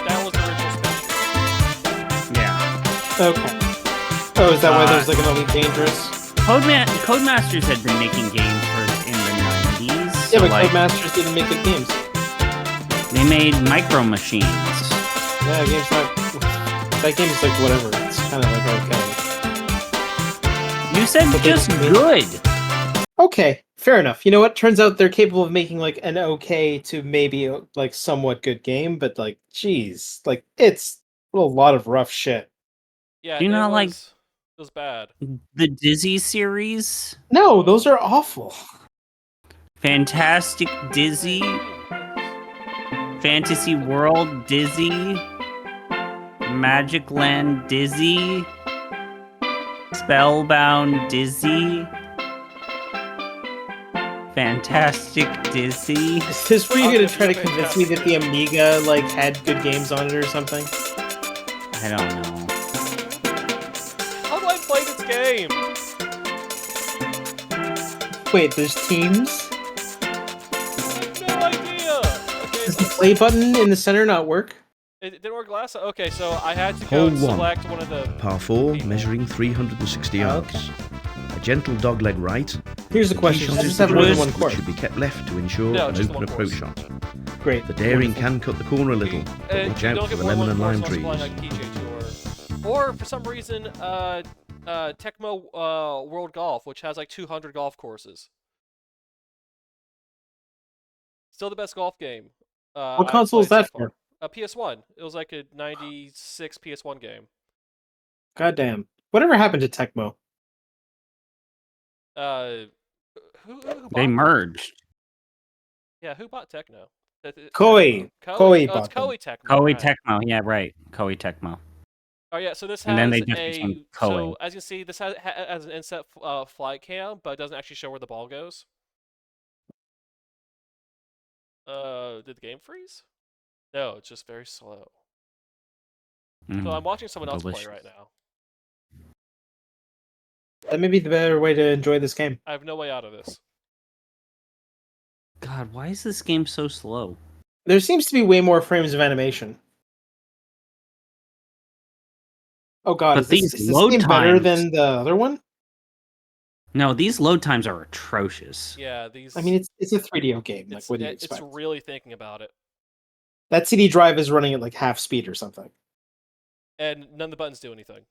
That was the original Space. Yeah. Okay. Oh, is that why there's like an Elite Dangerous? Codemasters had been making games in the 90s. Yeah, so but like, Codemasters didn't make good games. They made Micro Machines. Yeah, that game's like whatever. It's kind of like okay. You said just good. Okay, fair enough. You know what? Turns out they're capable of making like an okay to maybe like somewhat good game, but like, geez, like it's a lot of rough shit. Yeah, Do you not like it was bad. the Dizzy series? No, those are awful. Fantastic Dizzy, Fantasy World Dizzy, Magic Land Dizzy, Spellbound Dizzy, Fantastic Dizzy. Is this where you're gonna try to convince me that the Amiga like had good games on it or something? I don't know. How do I play this game? Wait, there's teams? No idea. Okay, Does the play button in the center not work? it didn't work last time. Okay, so I had to Hole go 1. select one of the. Par 4, measuring 360 yards. A gentle dogleg right. Here's the question: Shot does is this have more than the one which course? should be kept left to ensure No, an just the open one approach course. shot. Great. The daring Wonderful. can cut the corner a little, but watch You out don't for get the more than lemon and one lime course trees. unless playing like PGA Tour, or for some reason, Tecmo World Golf, which has like 200 golf courses. Still the best golf game. What I've console is played that so far. for? PS1. It was like a 96 PS1 game. Goddamn. Whatever happened to Tecmo? Who They bought merged. Yeah, who bought Tecno? Koei. Koei. Koei Oh, it's bought them. Koei Tecmo. Koei right. Tecmo, yeah, right. Koei Tecmo. Oh yeah, so this has And then they just became Koei. so as you can see, this has an inset flight cam, but it doesn't actually show where the ball goes. Did the game freeze? No, it's just very slow. So I'm watching someone else play right now. That may be the better way to enjoy this game. I have no way out of this. God, why is this game so slow? There seems to be way more frames of animation. Oh god, But is this, these is this load game better times- than the other one? No, these load times are atrocious. Yeah, these. I mean, it's a 3DO game. Like, it's, what do you it's expect? really thinking about it, That CD drive is running at like half speed or something. and none of the buttons do anything.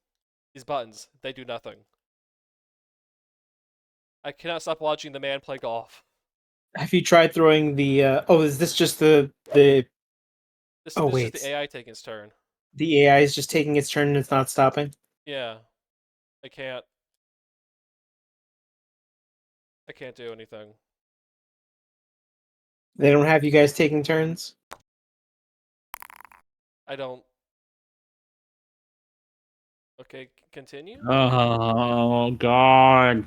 These buttons, they do nothing. I cannot stop watching the man play golf. Have you tried throwing the? Oh, is this just the? This Oh, is wait. just the AI taking its turn. The AI is just taking its turn and it's not stopping. Yeah, I can't do anything. They don't have you guys taking turns. I don't. Okay, continue. Oh God!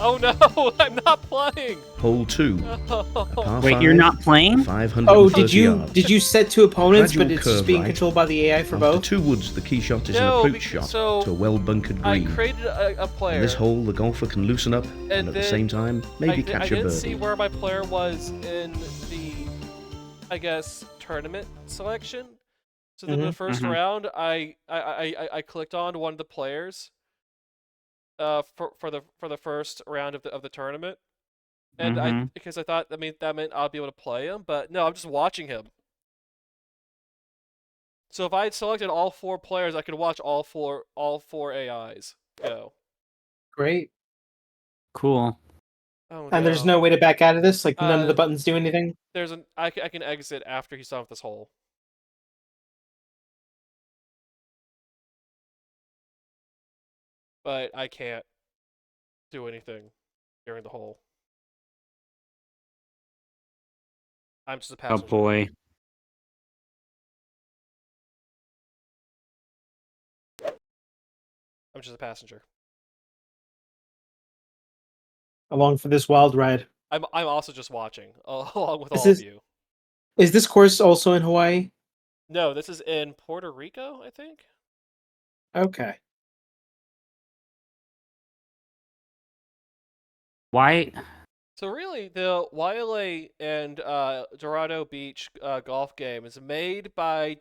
Oh no, I'm not playing. Hole 2. A par Wait, you're 5, not playing? 530 Oh, did yards. you set to opponents, Gradual but it's curve just being right. controlled by the AI for After both? 2 woods, the key shot is No, an approach because- shot so to a well-bunkered I green. created a player. In this hole, the golfer can loosen up and at the then same time, maybe I catch a didn't birdie. see where my player was in the, I guess, tournament selection. So then the 1st round, I clicked on one of the players. For the first round of the tournament, and because I thought that meant I'll be able to play him, but no, I'm just watching him. So if I had selected all 4 players, I could watch all four AIs go. Great. Cool. Oh, And there's no way to back out of this. Like none of the Uh, buttons do anything. There's I can exit after he's done with this hole. but I can't do anything during the hole. I'm just a Oh passenger. boy. I'm just a passenger. Along for this wild ride. I'm also just watching along with Is all this- of you. Is this course also in Hawaii? No, this is in Puerto Rico, I think. Okay. Why? So really, the Wailea and Dorado Beach golf game is made by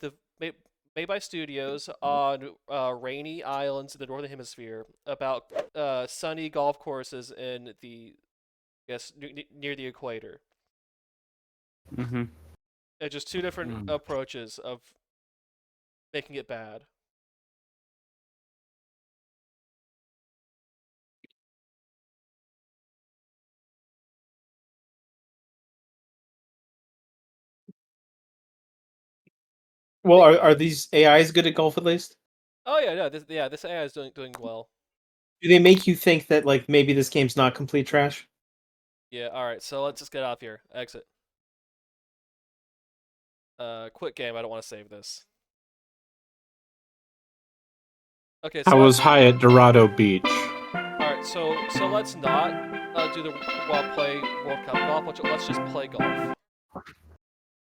studios on rainy islands in the northern hemisphere about sunny golf courses in the, I guess, near the equator. Mm-hmm. It's just two different approaches of making it bad. Well, are these AIs good at golf at least? Oh yeah, no, this AI is doing well. Do they make you think that like maybe this game's not complete trash? Yeah, all right. So let's just get off here. Exit. Quit game. I don't want to save this. Okay. So I was high at Dorado Beach. All right. So let's not do the play World Cup golf. Let's just play golf.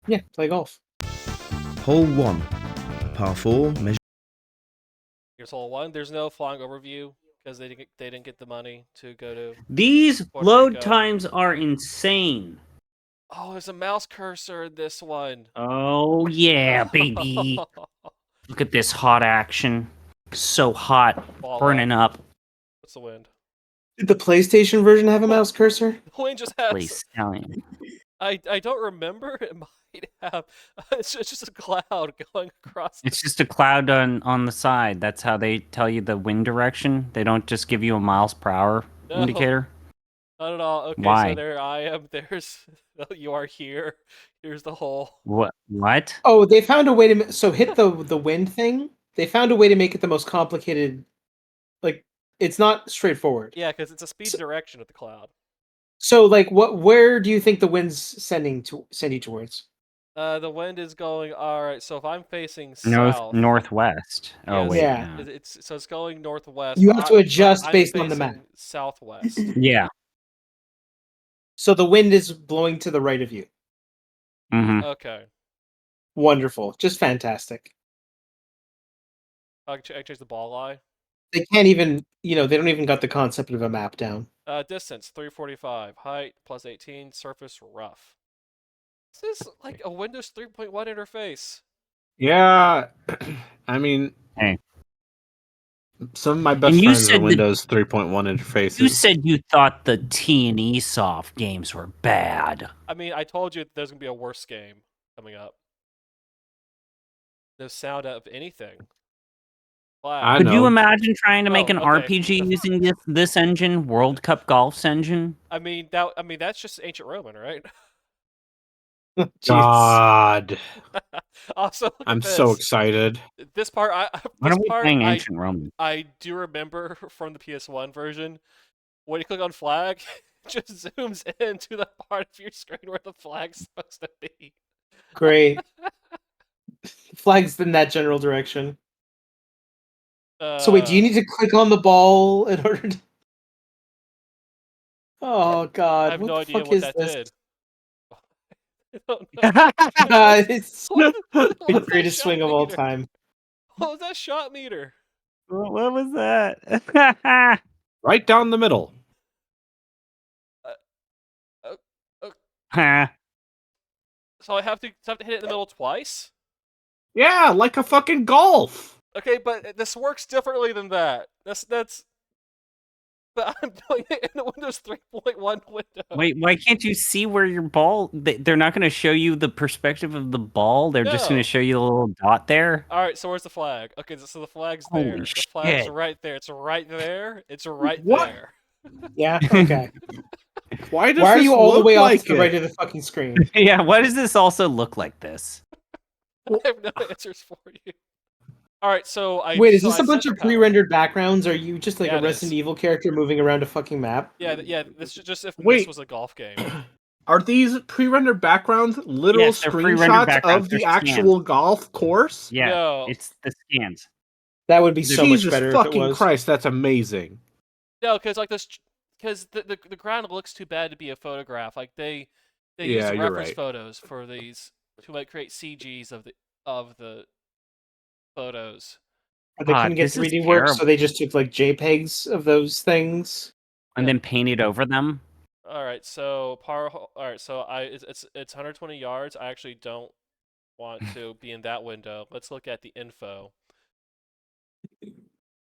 Yeah, play golf. Hole 1. Par 4, measure. Here's hole 1. There's no flying overview because they didn't get the money to go to. These Puerto load Rico. times are insane. Oh, there's a mouse cursor in this one. Oh yeah, baby. Look at this hot action. So hot, Ball burning up. What's the wind? Did the PlayStation version have a mouse cursor? The wind just has. Please tell me. I don't remember. It might have. It's just a cloud going across. It's just a cloud on the side. That's how they tell you the wind direction. They don't just give you a miles per hour No. indicator. Not at all. Okay, Why? so there I am. There's you are here. Here's the hole. What? Oh, they found a way to so hit the wind thing. They found a way to make it the most complicated. Like it's not straightforward. Yeah, because it's a speed direction of the cloud. So like where do you think the wind's send you towards? The wind is going. All right. So if I'm facing south, Northwest. Oh yes, wait. Yeah. It's going northwest. You have to adjust I'm based on the map. facing Southwest. Yeah. So the wind is blowing to the right of you. Mm-hmm. Okay. Wonderful. Just fantastic. I change the ball lie. They can't even, they don't even got the concept of a map down. Distance 345. Height plus 18. Surface rough. This is like a Windows 3.1 interface. Yeah, I mean, hey, some of my best friends are Windows 3.1 interfaces. You said you thought the T&E Soft games were bad. I mean, I told you there's gonna be a worse game coming up. No sound of anything. Wow. Could you imagine trying to make an okay. RPG using this engine, World Cup Golf's engine? I mean that's just ancient Roman, right? God. Also, I'm so excited. This part, When are we playing Ancient Roman? I do remember from the PS1 version, when you click on flag, it just zooms into the part of your screen where the flag's supposed to be. Great. Flag's in that general direction. So wait, do you need to click on the ball in order to... Oh God! I have no idea fuck what is that this? did. I don't know. It's What the was that greatest swing shot of all meter? time. What was that shot meter? What was that? Right down the middle. So I have to hit it in the middle twice? Yeah, like a fucking golf. Okay, but this works differently than that. That's. But I'm doing it in the Windows 3.1 window. Wait, why can't you see where your ball... They're not going to show you the perspective of the ball? They're just going No. to show you the little dot there? Alright, so where's the flag? Okay, so the flag's there. Holy The flag's shit. right there. It's right there. It's right What? there. Yeah. Okay. Why does Why are this you all the look way like off to the right it? of the fucking screen? Yeah, why does this also look like this? I have no answers for you. All right, so I Wait, is so this I a bunch set of the power. pre-rendered backgrounds? Are you just like Yeah, a it Resident is. Evil character moving around a fucking map? Yeah. This is just if this Wait. was a golf game. Are these pre-rendered backgrounds literal Yes, they're pre-rendered screenshots backgrounds. of the They're scans. actual golf course? Yeah, No. it's the scans. That would be so much Jesus better if it fucking was. Christ, that's amazing. No, because like this, because the ground looks too bad to be a photograph. Like they use Yeah, the you're reference right. photos for these to like create CGs of the photos. But they couldn't get this is 3D work, so terrible. they just took like JPEGs of those things. And then painted over them. All right, so all right, so it's 120 yards. I actually don't want to be in that window. Let's look at the info.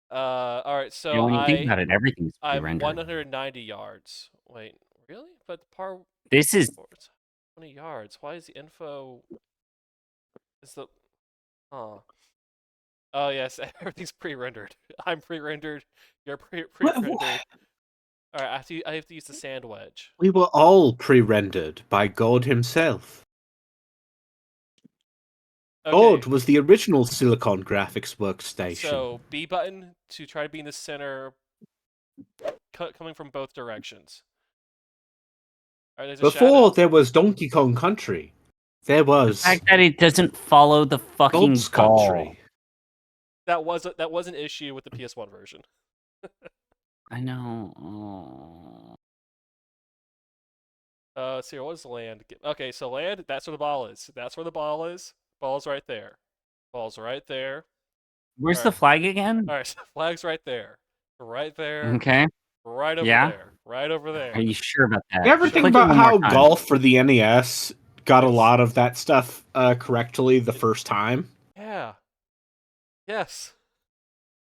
All right, so Yeah, when you think about it, everything's I'm pre-rendered. 190 yards. Wait, really? But This is 20 yards. Why is the info? Is the oh yes, everything's pre-rendered. I'm pre-rendered. You're pre-rendered. All right, I have to use the sand wedge. We were all pre-rendered by God himself. Okay. God was the original Silicon graphics workstation. So B button to try to be in the center, coming from both directions. All right, there's a Before shadow. there was Donkey Kong Country, there was the fact that it doesn't follow the fucking God's ball. Country. That was an issue with the PS1 version. I know. Let's see, what was land? Okay, so land, that's where the ball is. That's where the ball is. Ball's right there. Ball's right there. Where's All the right. flag again? All right, so flag's right there. Right there. Okay. Right over Yeah? there. Right over there. Are you sure about that? You ever think Click it about one more how time. golf for the NES got a lot of that stuff correctly the first time? Yeah. Yes.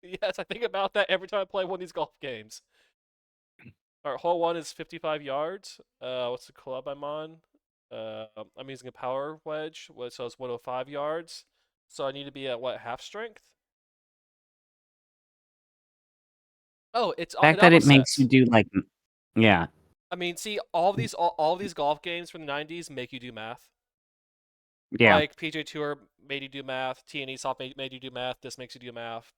Yes, I think about that every time I play one of these golf games. All right, hole 1 is 55 yards. What's the club I'm on? I'm using a power wedge, so it's 105 yards. So I need to be at what, half strength? Oh, it's The fact that it makes you do like, yeah. I mean, see, all these golf games from the 90s make you do math. Yeah. Like PJ Tour made you do math, TNE Soft made you do math. This makes you do math.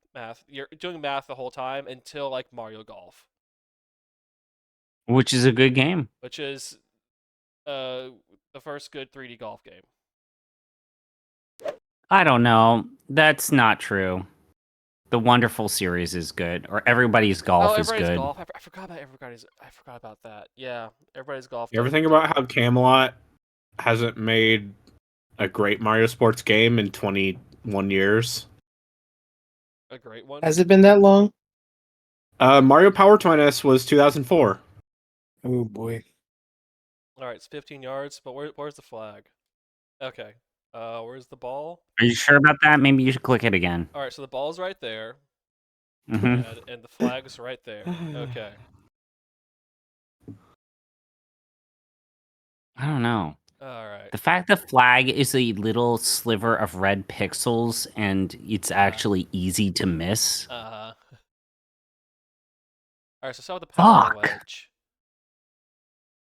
You're doing math the whole time until like Mario Golf, Which is a good game. which is the first good 3D golf game. I don't know. That's not true. The Wonderful series is good, or Everybody's Golf is Everybody's good. Golf. I forgot about everybody's. I forgot about that. Yeah, Everybody's Golf. You ever think about how Camelot hasn't made a great Mario Sports game in 21 years? A great one. Has it been that long? Mario Power Tennis was 2004. Oh boy. All right, it's 15 yards, but where's the flag? Okay. Where's the ball? Are you sure about that? Maybe you should click it again. All right, so the ball's right there, Mhm. and the flag's right there. Okay. I don't know. All right. The fact the flag is a little sliver of red pixels and it's actually easy to miss. All right, so start with the power wedge.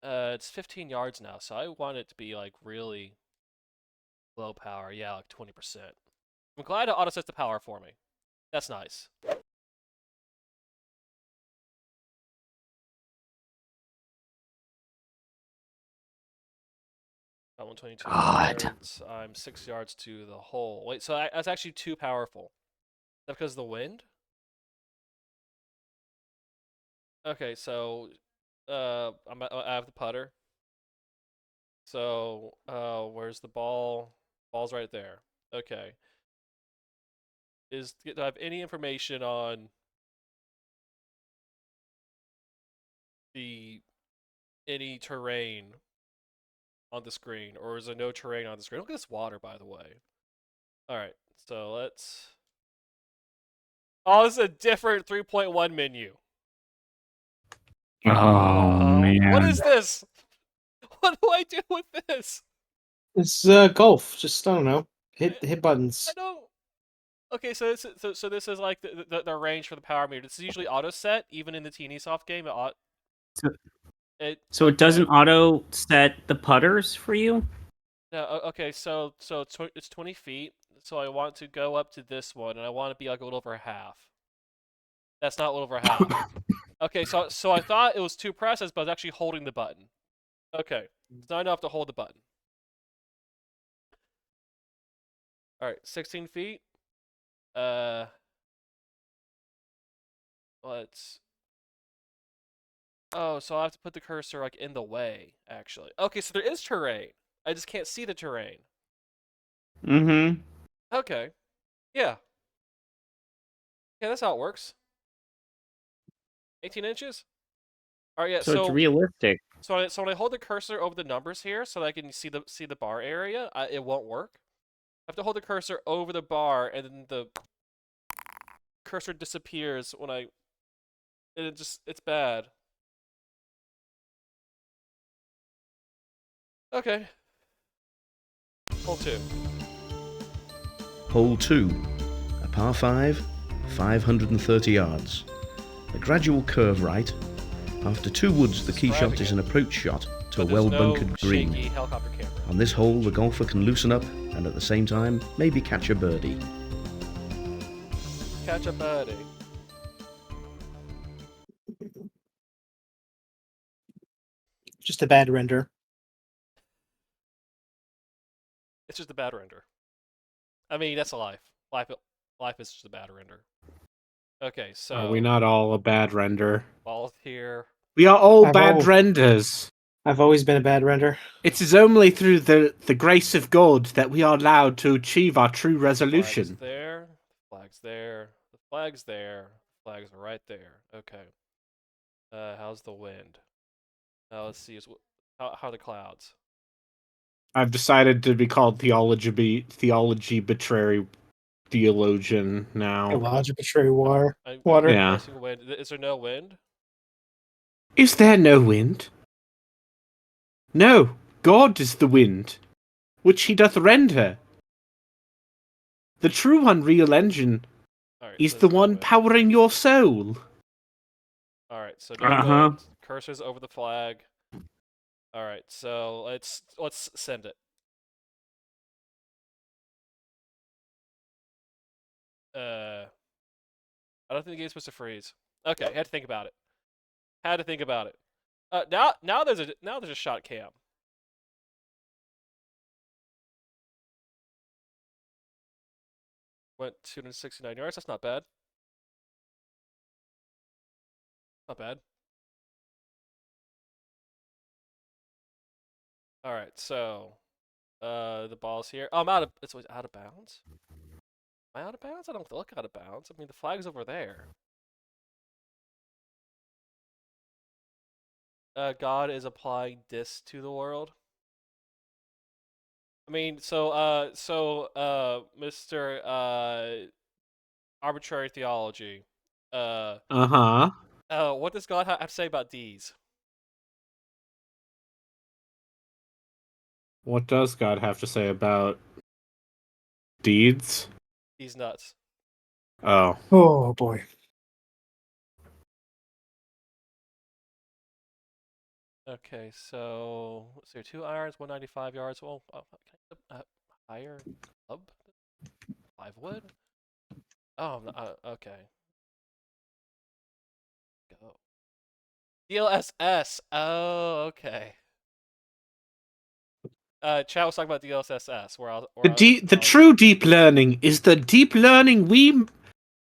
It's 15 yards now, so I want it to be like really low power. Yeah, like 20%. I'm glad it auto sets the power for me. That's nice. About 122 God. yards. I'm 6 yards to the hole. Wait, so that's actually too powerful. Is that because of the wind? Okay, so I have the putter. So where's the ball? Ball's right there. Okay. Do I have any information on any terrain on the screen, or is there no terrain on the screen? Look at this water, by the way. All right, so let's. Oh, this is a different 3.1 menu. Oh, man. What is this? What do I do with this? It's golf. Just I don't know. Hit buttons. I don't. Okay, so this is like the range for the power meter. This is usually auto set, even in the TNE Soft game. So it doesn't auto set the putters for you? No, okay, so it's 20 feet. so I want to go up to this one, and I want to be like a little over half. That's not a little over half. Okay, so I thought it was 2 presses, but I was actually holding the button. Okay, so now I know I have to hold the button. All right, 16 feet. Let's. Oh, so I have to put the cursor like in the way, actually. Okay, so there is terrain. I just can't see the terrain. Mm-hmm. Okay. Yeah. Yeah, that's how it works. 18 inches? Alright, yeah, So it's realistic. So when I hold the cursor over the numbers here so that I can see the bar area, it won't work. I have to hold the cursor over the bar, and then the cursor disappears when I... And it's bad. Okay. Hole 2. Hole 2, a par 5, 530 yards. A gradual curve right. After 2 woods, the key shot is an approach shot to a well-bunkered green. Helicopter camera. On this hole, the golfer can loosen up and at the same time, maybe catch a birdie. Catch a birdie. Just a bad render. It's just a bad render. I mean, that's a life. Life is just a bad render. Okay, so... Are we not all a bad render? Ball here. We are all bad renders. I've always been a bad render. It is only through the grace of God that we are allowed to achieve our true resolution. Flag's there. Flag's there. The flag's there. The flag's right there. Okay. How's the wind? Let's see. How are the clouds? I've decided to be called theology betrayal theologian now. Theology betrayal water. Yeah. Wind. Is there no wind? Is there no wind? No, God is the wind, which he doth render. The true Unreal Engine is the one powering your soul. Alright, so no wind. Cursor's over the flag. Alright, so let's send it. I don't think the game's supposed to freeze. Okay, had to think about it. Now there's a shot cam. Went 269 yards. That's not bad. Not bad. All right, so the ball's here. Oh, it's out of bounds. Am I out of bounds? I don't look out of bounds. I mean, the flag's over there. God is applying this to the world. I mean, so Mr. Arbitrary Theology. What does God have to say about D's? What does God have to say about deeds? He's nuts. Oh. Oh boy. Okay, so let's see, 2 irons, 195 yards. Well, higher club, 5 wood. Oh, okay. Go. DLSS. Oh, okay. Chat was talking about DLSS. The true deep learning is the deep learning we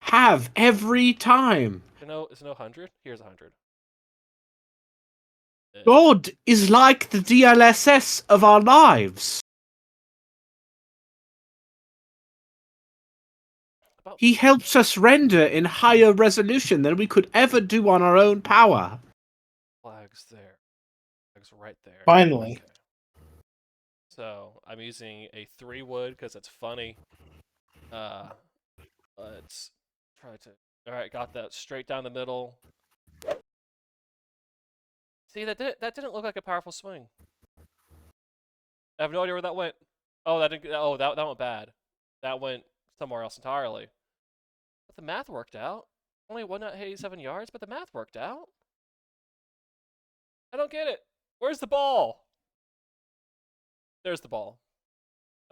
have every time. Is no 100? Here's 100. God is like the DLSS of our lives. He helps us render in higher resolution than we could ever do on our own power. Flag's there. Flag's right there. Finally. Okay. So I'm using a 3 wood because it's funny. Let's try to. All right, got that straight down the middle. See, that didn't look like a powerful swing. I have no idea where that went. Oh, that went bad. That went somewhere else entirely. But the math worked out. Only 187 yards, but the math worked out. I don't get it. Where's the ball? There's the ball.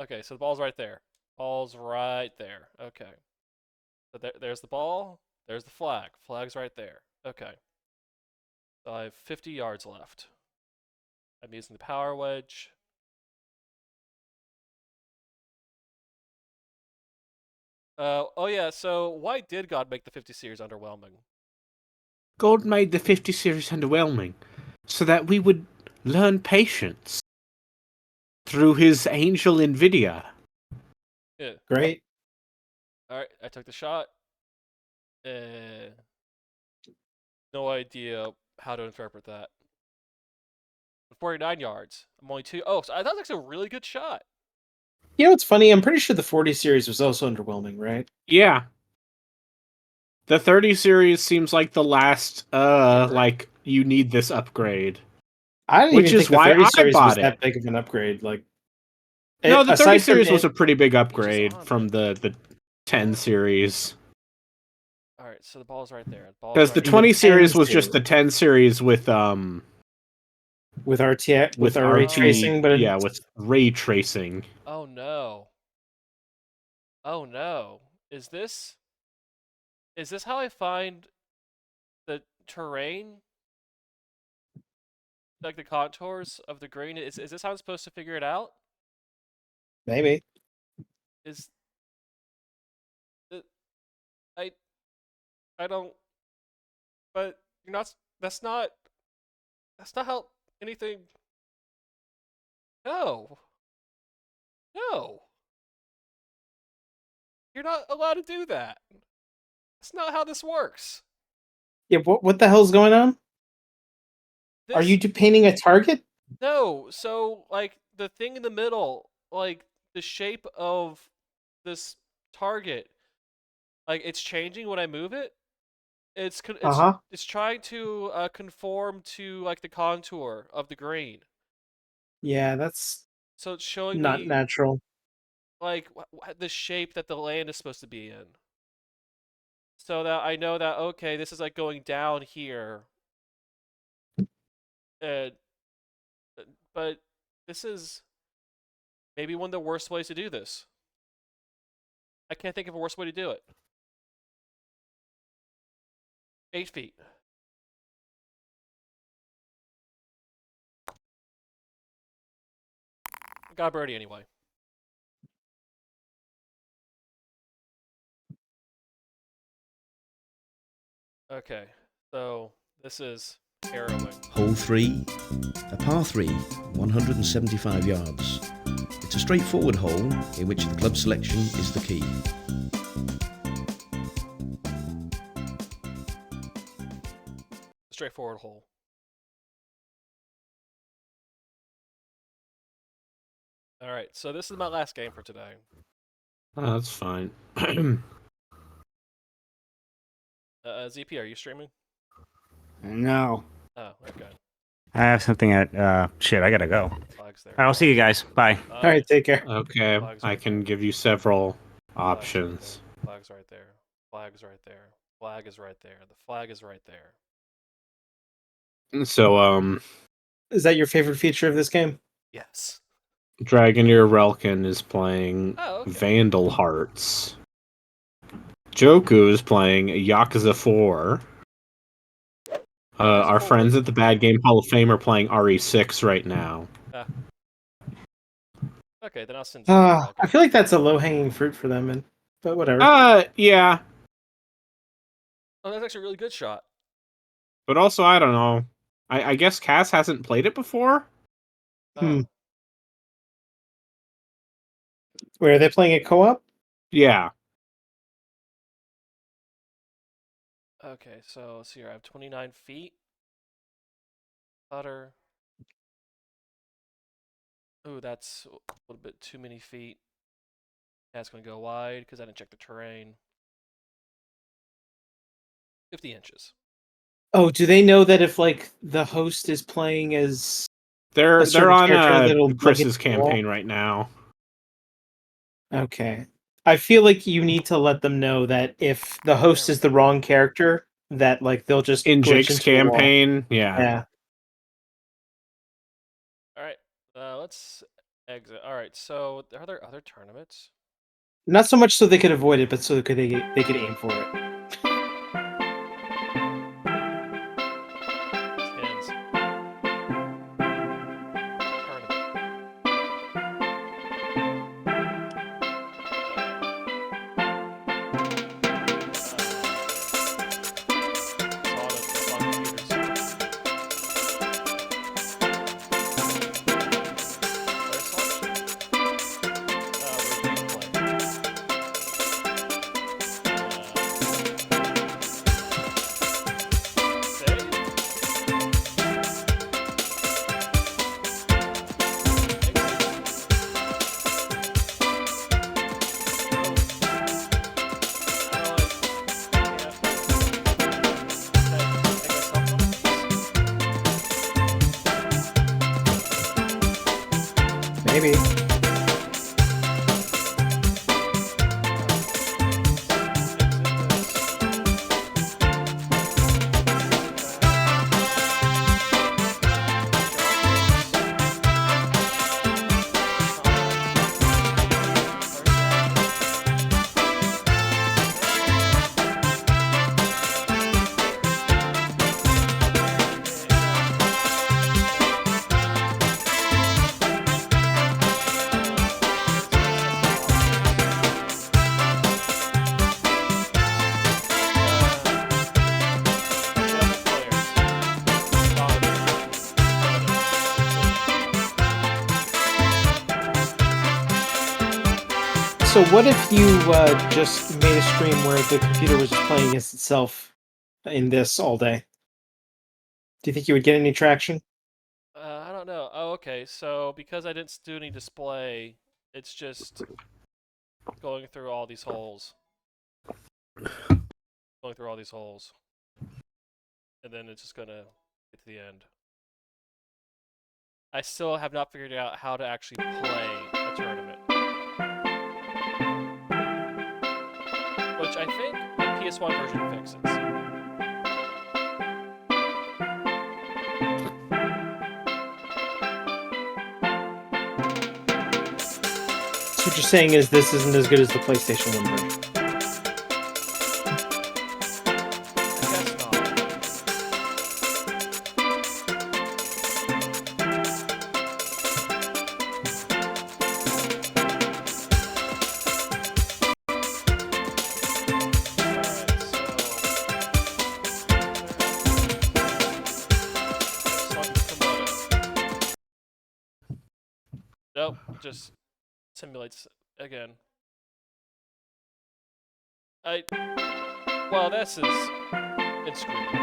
Okay, so the ball's right there. Ball's right there. Okay. So there's the ball. There's the flag. Flag's right there. Okay. So I have 50 yards left. I'm using the power wedge. Oh yeah, so why did God make the 50 series underwhelming? God made the 50 series underwhelming so that we would learn patience through his angel Nvidia. Yeah. Great. Alright, I took the shot. No idea how to interpret that. 49 yards. I'm only 2. Oh, so I thought that was a really good shot. You know what's funny? I'm pretty sure the 40 series was also underwhelming, right? Yeah. The 30 series seems like the last, like, you need this upgrade. I didn't Which even is think the why 30 I series was bought that it. big of an upgrade. Like, No, the 30 aside from series it- was a pretty big upgrade from the 10 series. Alright, so the ball's right there. Because the 20 series was just the 10 series with RTX with our ray RT tracing, but yeah, with ray tracing. Oh no. Oh no. Is this how I find the terrain? Like the contours of the green? Is this how I'm supposed to figure it out? maybe. Is I don't, but you're not, that's not how anything, no. You're not allowed to do that. That's not how this works. Yeah, what the hell's going on? Are you painting a target? No, so like the thing in the middle, like the shape of this target, like it's changing when I move it. It's trying to conform to like the contour of the green. Yeah, that's So it's showing not me natural. like the shape that the land is supposed to be in. So that I know that okay, this is like going down here. And but this is maybe one of the worst ways to do this. I can't think of a worse way to do it. 8 feet. Got birdie anyway. Okay, so this is harrowing. Hole 3, a par 3, 175 yards. It's a straightforward hole in which the club selection is the key. Straightforward hole. Alright, so this is my last game for today. Oh, that's fine. ZP, are you streaming? No. Oh, okay. I have something at shit, I gotta go. I'll see you guys. Bye. Alright, take care. Okay, I can give you several options. Flag's right there. Flag's right there. Flag is right there. The flag is right there. So, Is that your favorite feature of this game? Yes. Dragoneer Relkin is playing Vandal Hearts. Joku is playing Yakuza 4. Our friends at the Bad Game Hall of Fame are playing RE6 right now. Okay, then I'll send. I feel like that's a low-hanging fruit for them, but whatever. Yeah. Oh, that's actually a really good shot. But also, I don't know. I guess Cass hasn't played it before? Where are they playing it co-op? Yeah. Okay, so let's see here. I have 29 feet. Putter. Ooh, that's a little bit too many feet. That's going to go wide because I didn't check the terrain. 50 inches. Oh, do they know that if like the host is playing as They're on Chris's campaign campaign right now. Okay. I feel like you need to let them know that if the host is the wrong character, that like they'll just In glitch Jake's into the wall. campaign, yeah. All right, let's exit. All right, so are there other tournaments? Not so much so they could avoid it, but so they could aim for it. Maybe. So what if you just made a stream where the computer was just playing against itself in this all day? Do you think you would get any traction? I don't know. Oh, okay. So because I didn't do any display, it's just going through all these holes. Going through all these holes. And then it's just gonna get to the end. I still have not figured out how to actually play a tournament. Which I think the PS1 version fixes. So what you're saying is this isn't as good as the PlayStation 1 version? Nope, just simulates again. Well, this is inscrutable.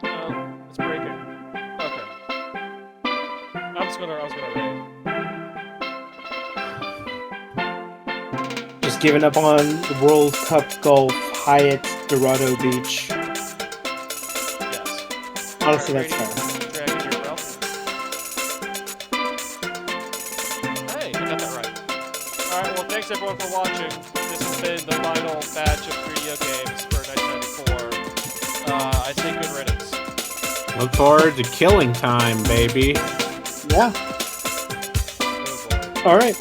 Oh, it's breaking. Okay. I was gonna raid. Just giving up on the World Cup Golf Hyatt Dorado Beach. Yes. Honestly, that's fair. Hey, I got that right. Alright, well, thanks everyone for watching. This has been the final batch of 3DO games for 1994. I say good riddance. Look forward to killing time, baby. Yeah. Oh boy. Alright.